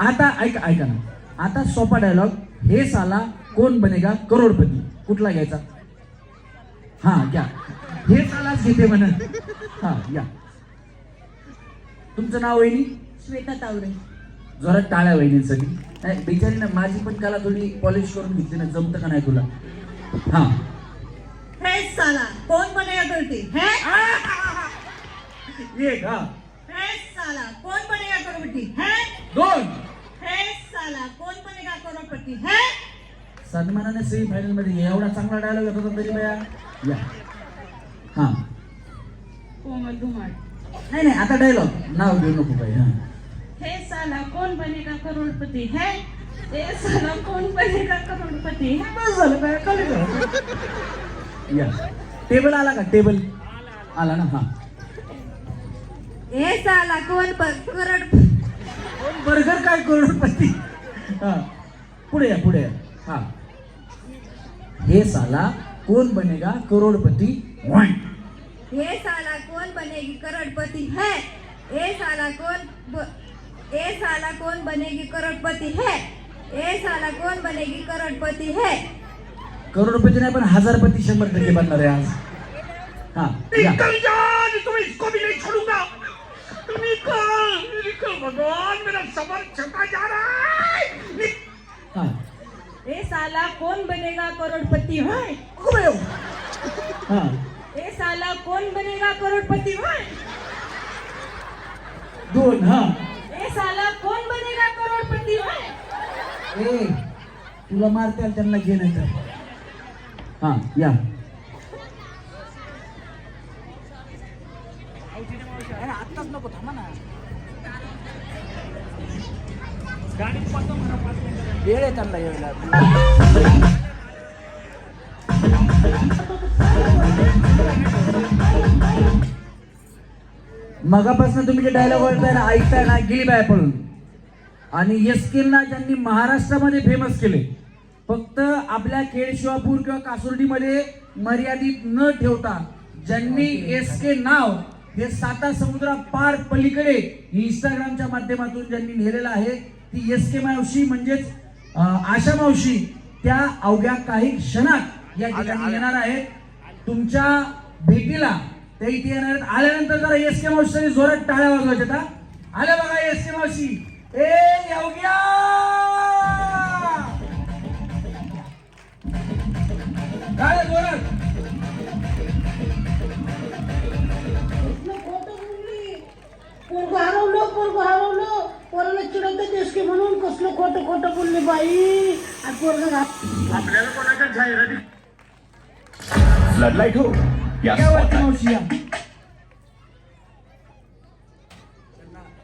आता ऐका ना. आता सोपा डायलॉग. हे साला कोण बनेगा करोडपती. कुठला घ्यायचा? हा, घ्या. हे सालाच घेते म्हण. हा, या. तुमचं नाव वहिनी? श्वेता तावरे. जोरात टाळ्या वहिनींसाठी. नाही बिचारी ना, माझी पण कला थोडी पॉलिश करून घेतली ना. जमतं का नाही तुला? हा. हे साला कोण बनेगा करोड़पति? है एक. हा. हे साला कोण बनेगा करोड़पति? है दोन. हे साला कोण बनेगा करोड़पति? है. सन्मानाने सेमी फायनल मध्ये एवढा चांगला डायलॉग येत होता तरी बया. या. हा, कोमल धुमाळ. नाही आता डायलॉग नाव घेऊ नको बाई. हा. हे साला कौन बनेगा करोड़पति है? हे साला कौन बनेगा करोड़पति है? बस झालं काय? कळलं. या. टेबल आला का? टेबल आला ना. हा. हे साला कोण बर्गर काय करोडपती? हा, पुढे या. हा. हे साला कौन बनेगा करोड़पति? हे साला कौन बनेगी करोड़पति है? ये साला कौन बनेगी करोड़पति है? ये साला कौन बनेगी करोड़पति है? करोडपती नाही पण हजारपती 100% बनणार आहे आज. हा, या. तुम्ही इसको भी नहीं छोड़ूंगा. निकल भगवान, मेरा सबर छूटा जा रहा है. हा. हे साला कौन बनेगा करोड़पति है? हा. हे साला कौन बनेगा करोड़पति है? दोन. हा. हे साला कौन बनेगा करोड़पति है? ए, तुला मारते त्यांना घे नाही तर. हा, या. वेळ आहे त्यांना यायला. मगापासून तुम्ही जे डायलॉग बोलताय ना, ऐकताय ना, गेली बाय पळून. आणि एसकेना ज्यांनी महाराष्ट्रामध्ये फेमस केले, फक्त आपल्या खेड शिवापूर किंवा कासुर्डीमध्ये मर्यादित न ठेवता ज्यांनी एसके नाव हे 7 समुद्रा पार पलीकडे इंस्टाग्रामच्या माध्यमातून ज्यांनी नेलेलं आहे, ती एसके मावशी म्हणजेच आशा मावशी त्या अवघ्या काही क्षणात या ठिकाणी येणार आहेत. तुमच्या भेटीला ते इथे येणार आहेत. आल्यानंतर जरा एसके मावशी जोरात टाळ्या वाजवायच्या. आल्या बघा एसके मावशी. ए अवघ्या टाळ्या जोरात. पोरगं हरवलं पोराला चिडवते देशके म्हणून कसलं खोटं खोटं बोलले बाई. आणि पोरगं आपल्याला कोणाच्या जाहिराती फ्लडलाईट हो या काय वाटतं मावशी? या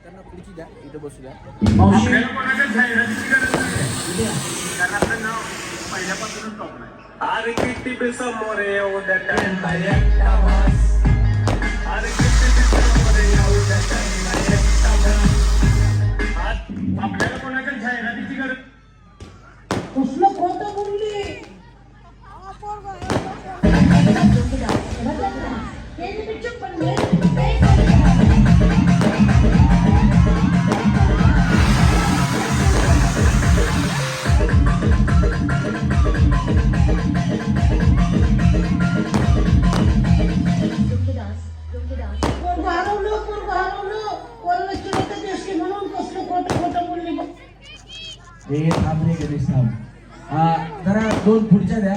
त्यांना खुर्ची द्या, इथे बसू द्या. मावशी आपल्याला कोणाच्या जाहिरातीची गरज नाही, कारण आपलं नाव पहिल्यापासूनच टॉप आहे. अरे किती बेसमोर येऊ द्या त्यांना एकटा बस. अरे किती बेसमोर येऊ द्या त्यांना एकटा बस. आपल्याला कोणाच्या जाहिरातीची गरज कसलं खोटं बोलली. हे थांब रे गणेश थांब. जरा 2 खुर्च्या द्या,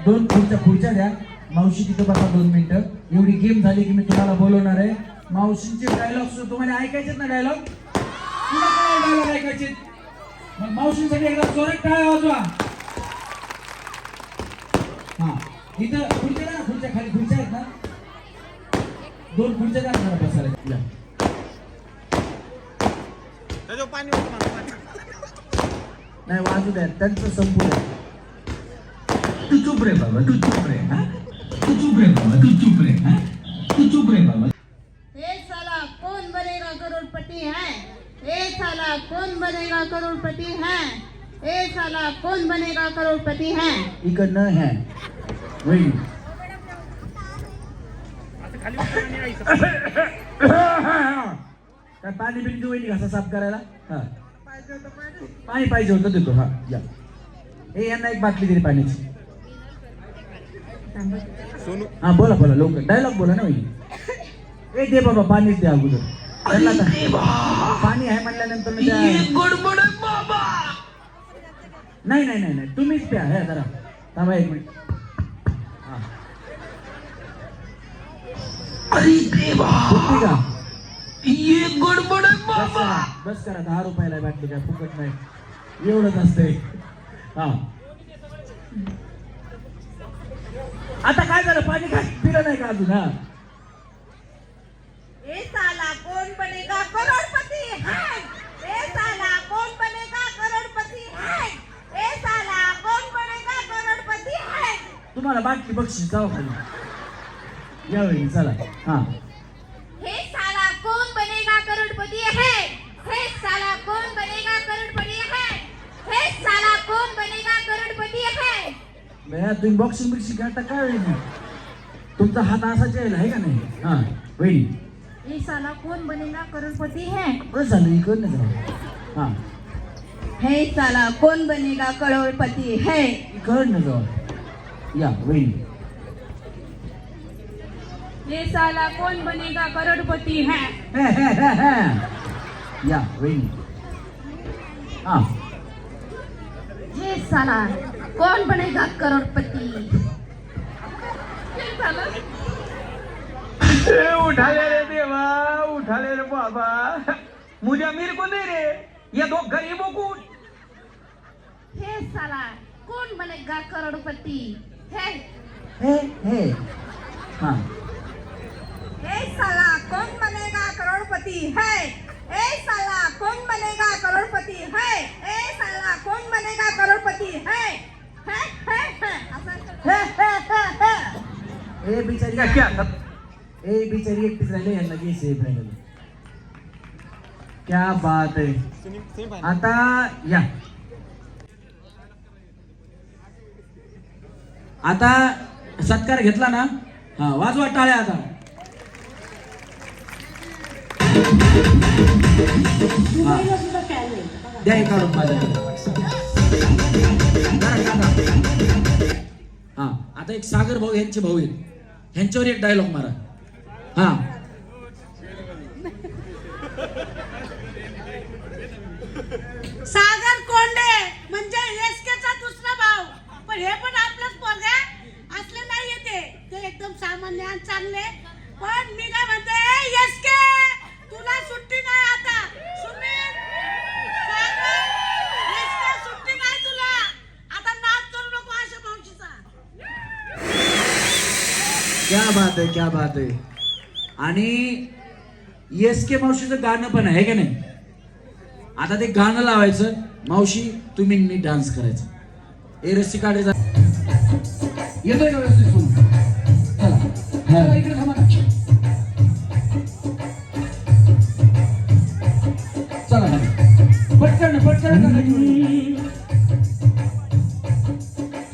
2 खुर्च्या द्या. मावशी तिथं बसा 2 मिनिटं. एवढी गेम झाली की मी तुम्हाला बोलवणार आहे. मावशींचे डायलॉग तुम्हाला ऐकायचेत ना? डायलॉग तुला काय डायलॉग ऐकायचे? मग मावशींसाठी एकदा जोरात टाळ्या वाजवा. हा इथं खुर्च्या द्या ना, खुर्च्या खाली खुर्च्या आहेत ना, 2 खुर्च्या द्या जरा बसायला. नाही वाजू द्या, त्यांचं संपूर्ण. तू चुप रे बाबा, तू चुप रे. तू चुप रे बाबा, तू चुप रे. तू चुप रे बाबा. ए साला कौन बनेगा करोड़पति है. ए साला कौन बनेगा करोड़पति है. ए साला कौन बनेगा करोड़पति है. इकडनं है वही. काय पाणी बिंदू वहिनी घासा साफ करायला? हा पाणी पाहिजे होतं, देतो. हा या. हे यांना एक बाटली दिली पाण्याची. हा बोला बोला लवकर डायलॉग बोला ना वहिनी. ए दे बाबा पाणीच दे अगोदर. पाणी आहे म्हटल्यानंतर नाही नाही नाही नाही तुम्हीच प्या. हे जरा थांबा 1 मिनिट. अरे देवा, का ये गडबड आहे बाबा. बस करा. 10 रुपयाला बाटली, काय फुकट नाही, एवढंच असतंय. हा आता काय झालं? पाणी काय पिलं नाही का अजून? हा ए साला कौन बनेगा करोड़पति है. ए साला कौन बनेगा करोड़पति है. ए साला कौन बनेगा करोड़पति है. तुम्हाला बाटली बक्षीस जाऊ खाली यावेळी. चला. हा हे साला कौन बनेगा करोड़पति है. हे साला कौन बनेगा करोड़पति है. हे साला कौन बनेगा करोड़पति है. भैया तुम्ही बॉक्सिंग बिक्सिंग करता काय वेळी? तुमचा हात असाच यायला आहे का नाही? हा वहिनी. ये साला कौन बनेगा करोड़पति है. बस झालं, इकडनं जाऊ. हा हे साला कौन बनेगा करोड़पति है. इकडनं जाऊ. या वहिनी. ये साला कौन बनेगा करोड़पति है. या वहिनी. हा ये साला कौन बनेगा करोड़पति. उठा रे देवा, उठा रे बाबा. मुझे मेरे को दे रे, ये 2 गरीबों को. हे साला कौन बनेगा करोड़पति है. हे हा ए साला कौन बनेगा करोड़पति है. ए साला कौन बनेगा ए बिचारी का क्या ए बिचारी एकटीच राहिले यांना की सेफ राहिले. क्या बात आहे. आता या आता सत्कार घेतला ना. हा वाजवा टाळ्या आता. दुबईला सुद्धा फॅन आहे बघा. द्या एक काढून माझ्याकडे. हा आता एक सागर भाऊ यांचे भाऊ आहेत, ह्यांच्यावर एक डायलॉग मारा. हा सागर कोंडे म्हणजे एसकेचा दुसरा भाऊ, पण हे पण आपलंच पोरगा असले नाही येते. ते एकदम सामान्य आणि चांगले. पण मी काय म्हणते, एसके तुला सुट्टी नाही आता. सुमित, सागर, एसके सुट्टी नाही तुला आता. नाच करू नको अशा मावशीचा. क्या बात आहे, क्या बात आहे. आणि एसके मावशीचं गाणं पण आहे का नाही. आता ते गाणं लावायचं, मावशी तुम्ही नीट डान्स करायचा. ए रस्सी काढायचा. येतोय का व्यवस्थित सुरू. चला चला, इकडे थांबा ना. चला ना. पटकन पटकन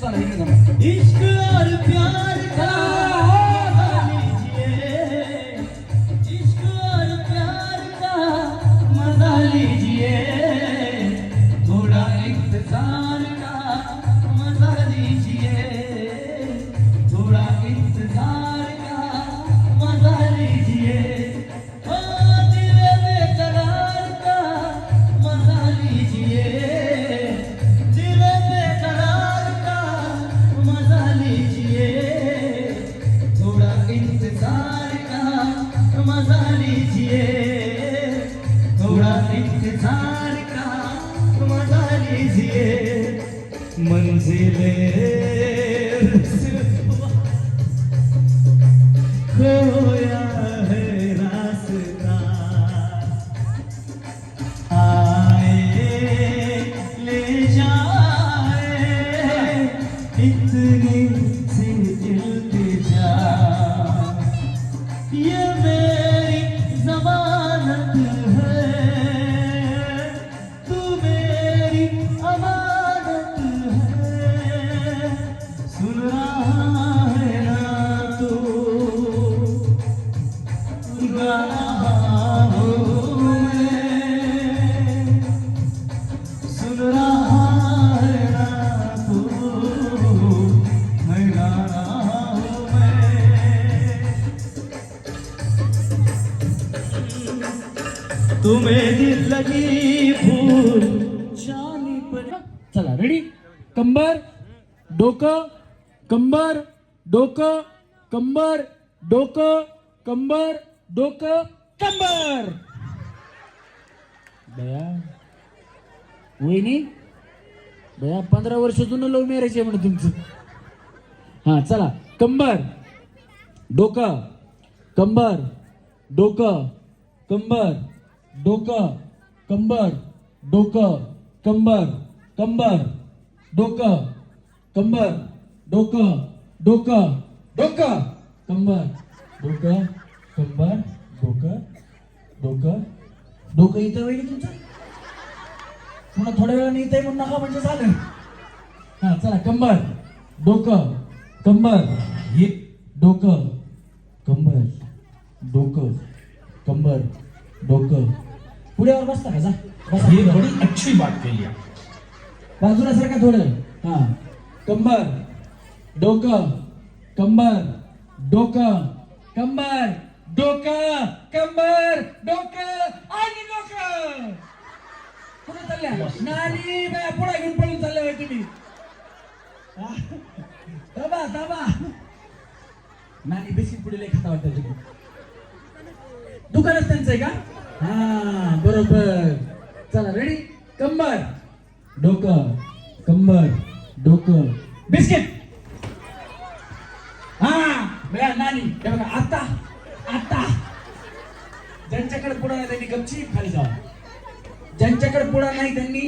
चला इकडे थांबा. इश्क और प्यार का मजा लीजिए, इश्क और प्यार का मजा लीजिए, थोड़ा इंतजार का मजा लीजिए, थोड़ा इंतजार का मजा लीजिए, ओ दिल बेकरार का मजा लीजिए, दिल बेकरार का मजा लीजिए, थोड़ा इंतजार का मजा लीजिए, थोड़ा इंतजार का मजा लीजिए, मंजिले खोया है रास्ता, आए ले जाए इतनी सी इल्तिजा, ये मेरी ज़मानत है, तू मेरी अमानत है, सुन रहा है ना तू, गा रहा हूँ मैं, सुन रहा है ना तू, मैं गा रहा हूँ मैं, तुम्हें दिल लगी फूल जानी पर. चला रेडी. कंबर डोकं कंबर डोकं कंबर डोकं कंबर डोकं कंबर. बया वहिनी बया 15 वर्ष जुनं लव्ह मॅरेज आहे म्हणे तुमचं. हा चला. कंबर डोकं कंबर डोकं कंबर डोकं कंबर डोकं कंबर कंबर डोकं कंबर डोकं डोकं डोकं कंबर डोकं कंबर डोकं डोकं डोकं इथं वहिनी तुमचं. पुन्हा थोड्या वेळाने इथे म्हणून नका म्हणजे झालं. हा चला. कंबर डोकं कंबर हे डोकं कंबर डोकं कंबर डोकं. पुढ्यावर बसता का. जा बसा. ये बड़ी अच्छी बात कही आप. बाजूला सारखा थोडं. हा. कंबर डोकं कंबर डोकं कंबर डोकं कंबर डोकं आणि डोकं. कुठे चालल्या नानी बाया. पुढे घेऊन पळून चालल्या होय तुम्ही. थांबा थांबा. नानी बिस्किट पुढे खाता वाटतं तुम्ही. दुकानच त्यांचं आहे का. हा बरोबर. चला रेडी. कंबर डोकं कंबर डोकं बिस्किट. हा बघा नानी हे बघा. आता आता ज्यांच्याकडे पुढा नाही त्यांनी गपचीप खाली जावं. ज्यांच्याकडे पुढा नाही त्यांनी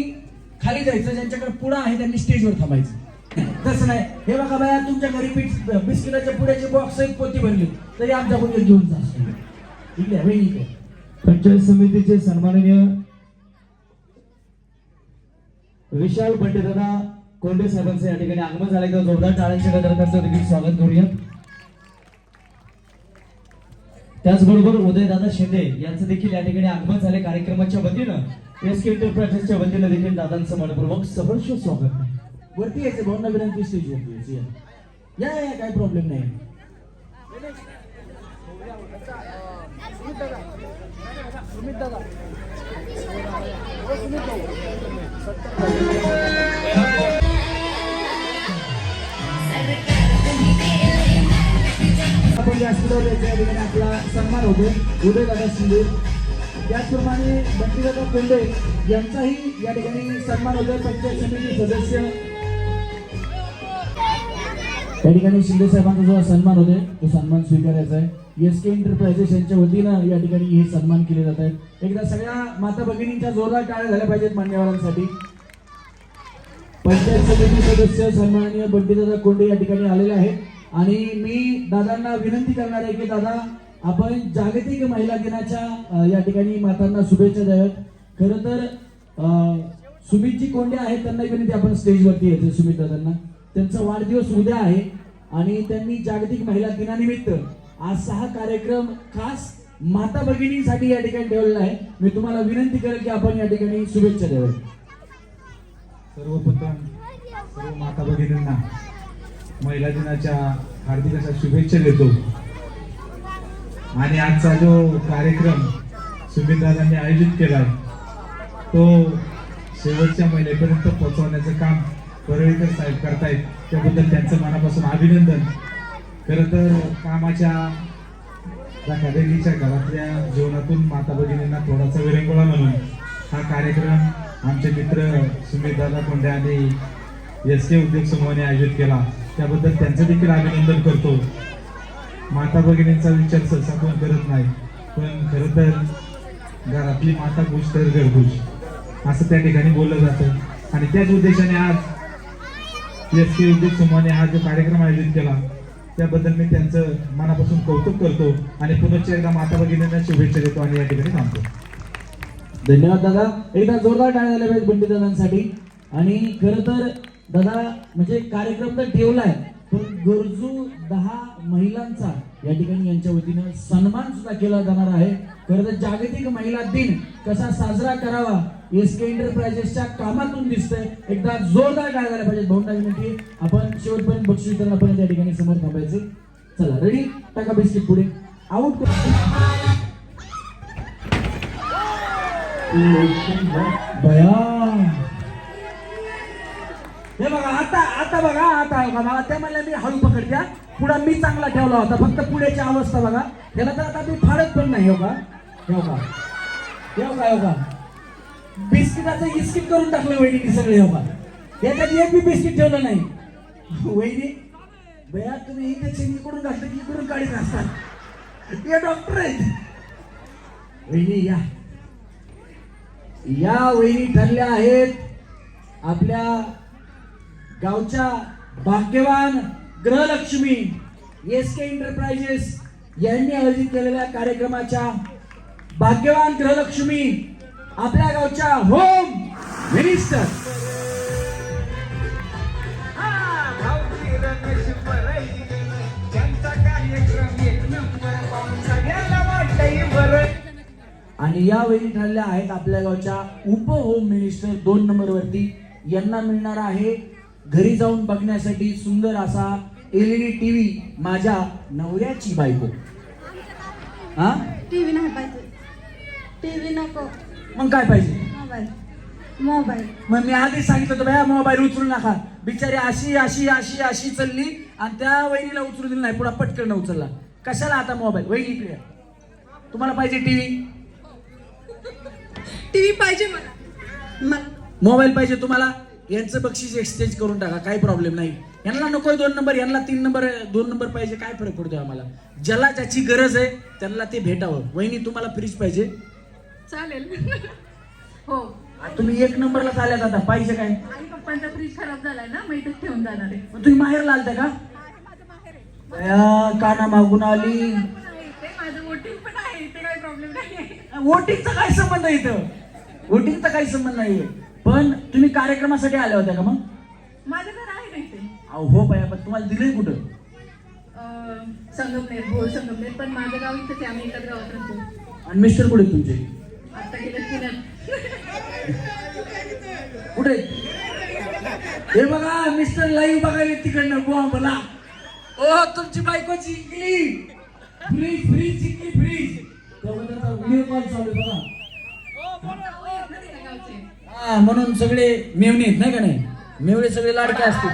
खाली जायचं. ज्यांच्याकडे पुढा आहे त्यांनी स्टेजवर थांबायचं. तसं नाही. हे बघा बाया, तुमच्या घरी बिस्किटाच्या पुड्याचे बॉक्स एक पोती भरली तरी आमच्याकडून एक घेऊन जा. इकडे वहिनी. पंचायत समितीचे सन्माननीय विशाल पंडितदादा कोंडे साहेबांचं या ठिकाणी आगमन झालं. एकदा जोरदार टाळ्यांच्या गजरात देखील स्वागत करूया. त्याचबरोबर उदयदादा शिंदे यांचं देखील या ठिकाणी आगमन झाले. कार्यक्रमाच्या वतीनं एसके एंटरप्राइजेसच्या वतीनं देखील दादांचं मनपूर्वक सहर्ष स्वागत. वरती यायचं भाऊंना विनंती, स्टेज वरती यायची. या या, काही प्रॉब्लेम नाही. आपण व्यासपीठावर या ठिकाणी आपला सन्मान होतो उदयदादा शिंदे. त्याचप्रमाणे बंटीदादा कोंडे यांचाही या ठिकाणी सन्मान होतोय. पंचायत समिती सदस्य या ठिकाणी शिंदे साहेबांचा जो सन्मान होतोय तो सन्मान स्वीकारायचा आहे. एसके एंटरप्राइजेस यांच्या वतीनं या ठिकाणी हे सन्मान केले जात आहेत. एकदा सगळ्या माता भगिनींच्या जोरदार टाळ्या झाल्या पाहिजेत मान्यवरांसाठी. पंचायत समिती सदस्य सन्माननीय बंटीदादा कोंडे या ठिकाणी आलेले आहेत. आणि मी दादांना विनंती करणार आहे की दादा, आपण जागतिक महिला दिनाच्या या ठिकाणी मातांना शुभेच्छा द्याव्यात. खरं तर सुमितजी कोंडे आहेत, त्यांना विनंती आपण स्टेजवरती यायचं. सुमित दादांना त्यांचा वाढदिवस उद्या आहे आणि त्यांनी जागतिक महिला दिनानिमित्त आजचा हा कार्यक्रम खास माता भगिनींसाठी या ठिकाणी ठेवलेला आहे. मी तुम्हाला विनंती करेल की आपण या ठिकाणी शुभेच्छा द्याव्यात. सर्वप्रथम सर्व माता भगिनींना महिला दिनाच्या हार्दिक अशा शुभेच्छा देतो. आणि आजचा जो कार्यक्रम सुमित दादांनी आयोजित केलाय तो शेवटच्या महिलेपर्यंत पोहोचवण्याचं काम परळीकर साहेब करतायत, त्याबद्दल त्यांचं मनापासून अभिनंदन. खरं तर कामाच्या धकाधकीच्या घरातल्या जीवनातून माता भगिनींना थोडासा विरंगुळा म्हणून हा कार्यक्रम आमचे मित्र सुमित दादा कोंडे आणि एसके उद्योग समूहाने आयोजित केला, त्याबद्दल त्यांचं देखील अभिनंदन करतो. माता भगिनींचा विचार सहसा कोण करत नाही, पण खरं तर घरातली माता खुश तर घर खुश असं त्या ठिकाणी बोललं जातं. आणि त्याच उद्देशाने आज एसके उद्योग समूहाने हा जो कार्यक्रम आयोजित केला त्याबद्दल मी त्यांचं मनापासून कौतुक करतो आणि पुनश्च एकदा माता भगिनींना शुभेच्छा देतो आणि या ठिकाणी थांबतो. धन्यवाद दादा. एकदा जोरदार टाळ्या झाल्या पाहिजे बंटी दादांसाठी. आणि खरं तर दादा म्हणजे कार्यक्रम तर ठेवलाय, पण गरजू 10 महिलांचा या ठिकाणी यांच्या वतीनं सन्मान सुद्धा केला जाणार आहे. खरं तर जागतिक महिला दिन कसा साजरा करावा एसके एंटरप्राइजेसच्या कामातून दिसतंय. एकदा जोरदार टाळ्या झाल्या पाहिजे. भाऊंना विनंती, आपण शेवटपर्यंत बक्षीस वितरणापर्यंत या ठिकाणी समोर थांबायचे. चला रेडी, टाका बिस्किट पुढे. आउट बया. हे बघा आता बघा, आता मला त्या म्हणल्या मी हळू पकडत्या, पुढा मी चांगला ठेवला होता, फक्त पुढेची अवस्था बघा. त्याला तर आता मी फाडत पण नाही. हो का बिस्किटाचं इस्किट करून टाकलं वहिनी सगळे. हो का याच्यात एक बी बिस्किट ठेवलं नाही. वहिनी बया, तुम्ही इंजेक्शन इकडून घातलं की इकडून काढीत असतात. हे डॉक्टर आहेत. वहिनी या वहिनी ठरल्या आहेत आपल्या गावच्या भाग्यवान गृहलक्ष्मी. एसके एंटरप्राइजेस यांनी आयोजित केलेल्या कार्यक्रमाच्या भाग्यवान गृहलक्ष्मी, आपल्या गावच्या होम मिनिस्टर. आणि या वहिनी ठरल्या आहेत आपल्या गावच्या उप होम मिनिस्टर 2 नंबरवरती. यांना मिळणार आहे घरी जाऊन बघण्यासाठी सुंदर असा LED टीव्ही. माझ्या नवऱ्याची बायको. हा टीव्ही नाही पाहिजे, टीव्ही नको. मग काय पाहिजे? मोबाईल. मग मी आधीच सांगितलं होतं बाया, मोबाईल उचलू नका. बिचारी अशी चालली आणि त्या वहिनीला उचलू दिली नाही, पुढे पटकन उचलला. कशाला आता मोबाईल? वहिनी इकडे, तुम्हाला पाहिजे टीव्ही पाहिजे मला. मोबाईल पाहिजे तुम्हाला. यांचं बक्षीस एक्सचेंज करून टाका, काही प्रॉब्लेम नाही. यांना नकोय 2 नंबर, यांना 3 नंबर, 2 नंबर पाहिजे, काय फरक पडतोय आम्हाला. ज्याला ज्याची गरज आहे त्यांना ते भेटावं. वहिनी तुम्हाला फ्रीज पाहिजे? चालेल. हो. तुम्ही 1 नंबरलाच आल्यात आता, पाहिजे काय? आई पप्पांचा फ्रीज खराब झालाय ना, मी इथेच ठेवून जाणार आहे. मग तुम्ही माहेरला आलता का? काना मागून आली. ते माझं वोटिंग पण आहे, ते काही प्रॉब्लेम नाही. वोटिंगचा काय संबंध आहे इथं? वोटिंगचा काही संबंध नाहीये. पण तुम्ही कार्यक्रमासाठी आल्या होत्या का मग? माझं घर आहे नाही ते अहो हो बाया, पण तुम्हाला दिलंय कुठं? संगमनेर, भोर संगमनेर, पण माझं गाव इथंच आहे, आम्ही एकाच गावात राहतो. आणि मिस्टर कुठे तुमचे? आता गेलं पुण्यात. कुठे? हे बघा मिस्टर लाईव्ह बघायला तिकडनं बुवा मला. ओ तुमची बायको जिंकली. फ्रीज जिंकली, फ्रीज. व्हिडिओ कॉल चालू आहे बघा. हा, म्हणून सगळे मेवणे आहेत नाही का? नाही मेवणे सगळे लाडके असते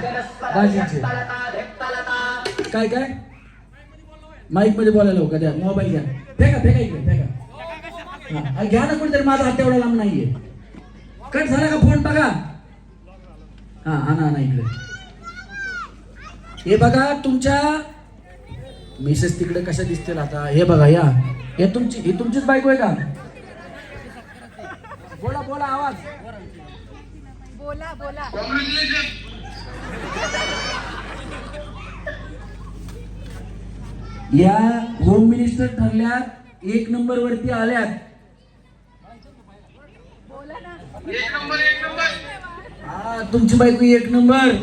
दाजीचे. काय काय माईक मध्ये बोलायला हो का? द्या मोबाईल घ्या, फेका इकडे फेका. घ्या ना कुठेतरी, माझा हात एवढा लांब नाहीये. कट झाला का फोन बघा? हा ना इकडे. हे बघा तुमच्या मिसेस तिकडे कशा दिसतील आता. हे बघा या, हे तुमचीच बायको आहे का? बोला आवाज. बोला. या होम मिनिस्टर ठरल्यात, 1 नंबर वरती आल्यात. हा, तुमची बायको 1 नंबर.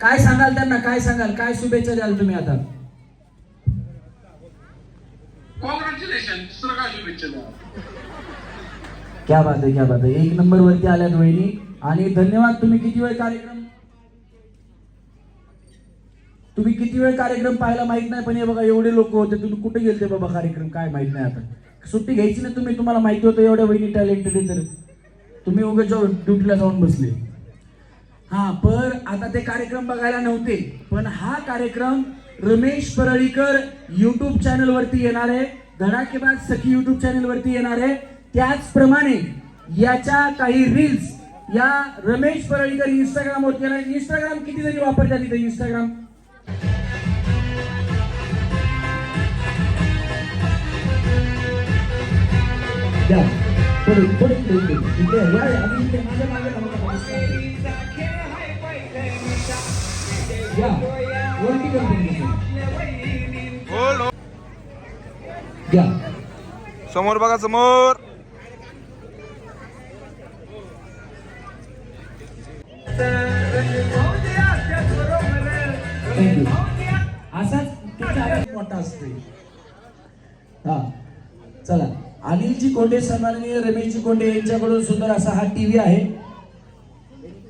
काय सांगाल त्यांना? काय सांगाल? काय शुभेच्छा द्याल तुम्ही आता? क्या बात आहे. 1 नंबर वरती आल्यात वहिनी. आणि धन्यवाद. तुम्ही किती वेळ कार्यक्रम पाहायला माहित नाही, पण हे बघा एवढे लोक होते. तुम्ही कुठे गेलते बाबा कार्यक्रम काय माहित नाही. आता सुट्टी घ्यायची ना तुम्हाला माहिती होतं एवढ्या वहिनी टॅलेंटेड आहे तर तुम्ही उगाच ड्युटीला जाऊन बसले. हा, पर आता ते कार्यक्रम बघायला नव्हते, पण हा कार्यक्रम रमेश परळीकर युट्यूब चॅनल वरती येणार आहे, धडाकेबाज सखी युट्यूब चॅनल वरती येणार आहे. त्याचप्रमाणे याच्या काही रील्स या रमेश परळीकर इंस्टाग्राम वरती येणार. इंस्टाग्राम किती जणी वापरतात इथे? इंस्टाग्राम या समोर बघा, समोर. असाच मोठा असते. हा चला, अनिलजी कोंडे सन्माननीय रमेशजी कोंडे यांच्याकडून सुंदर असा हा टीव्ही आहे.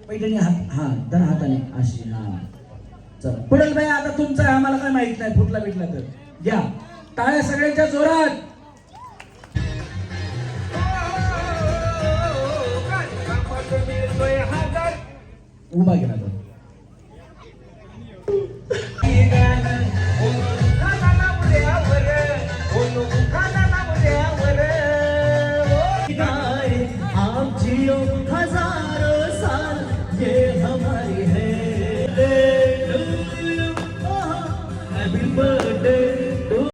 पैठणी हात हाताने अशी. हा चला पुढे बाई, आता तुमचा आहे, आम्हाला काय माहित नाही, फुटला बिटला तर घ्या. टाळ्या सगळ्यांच्या जोरात. उभा गेला तर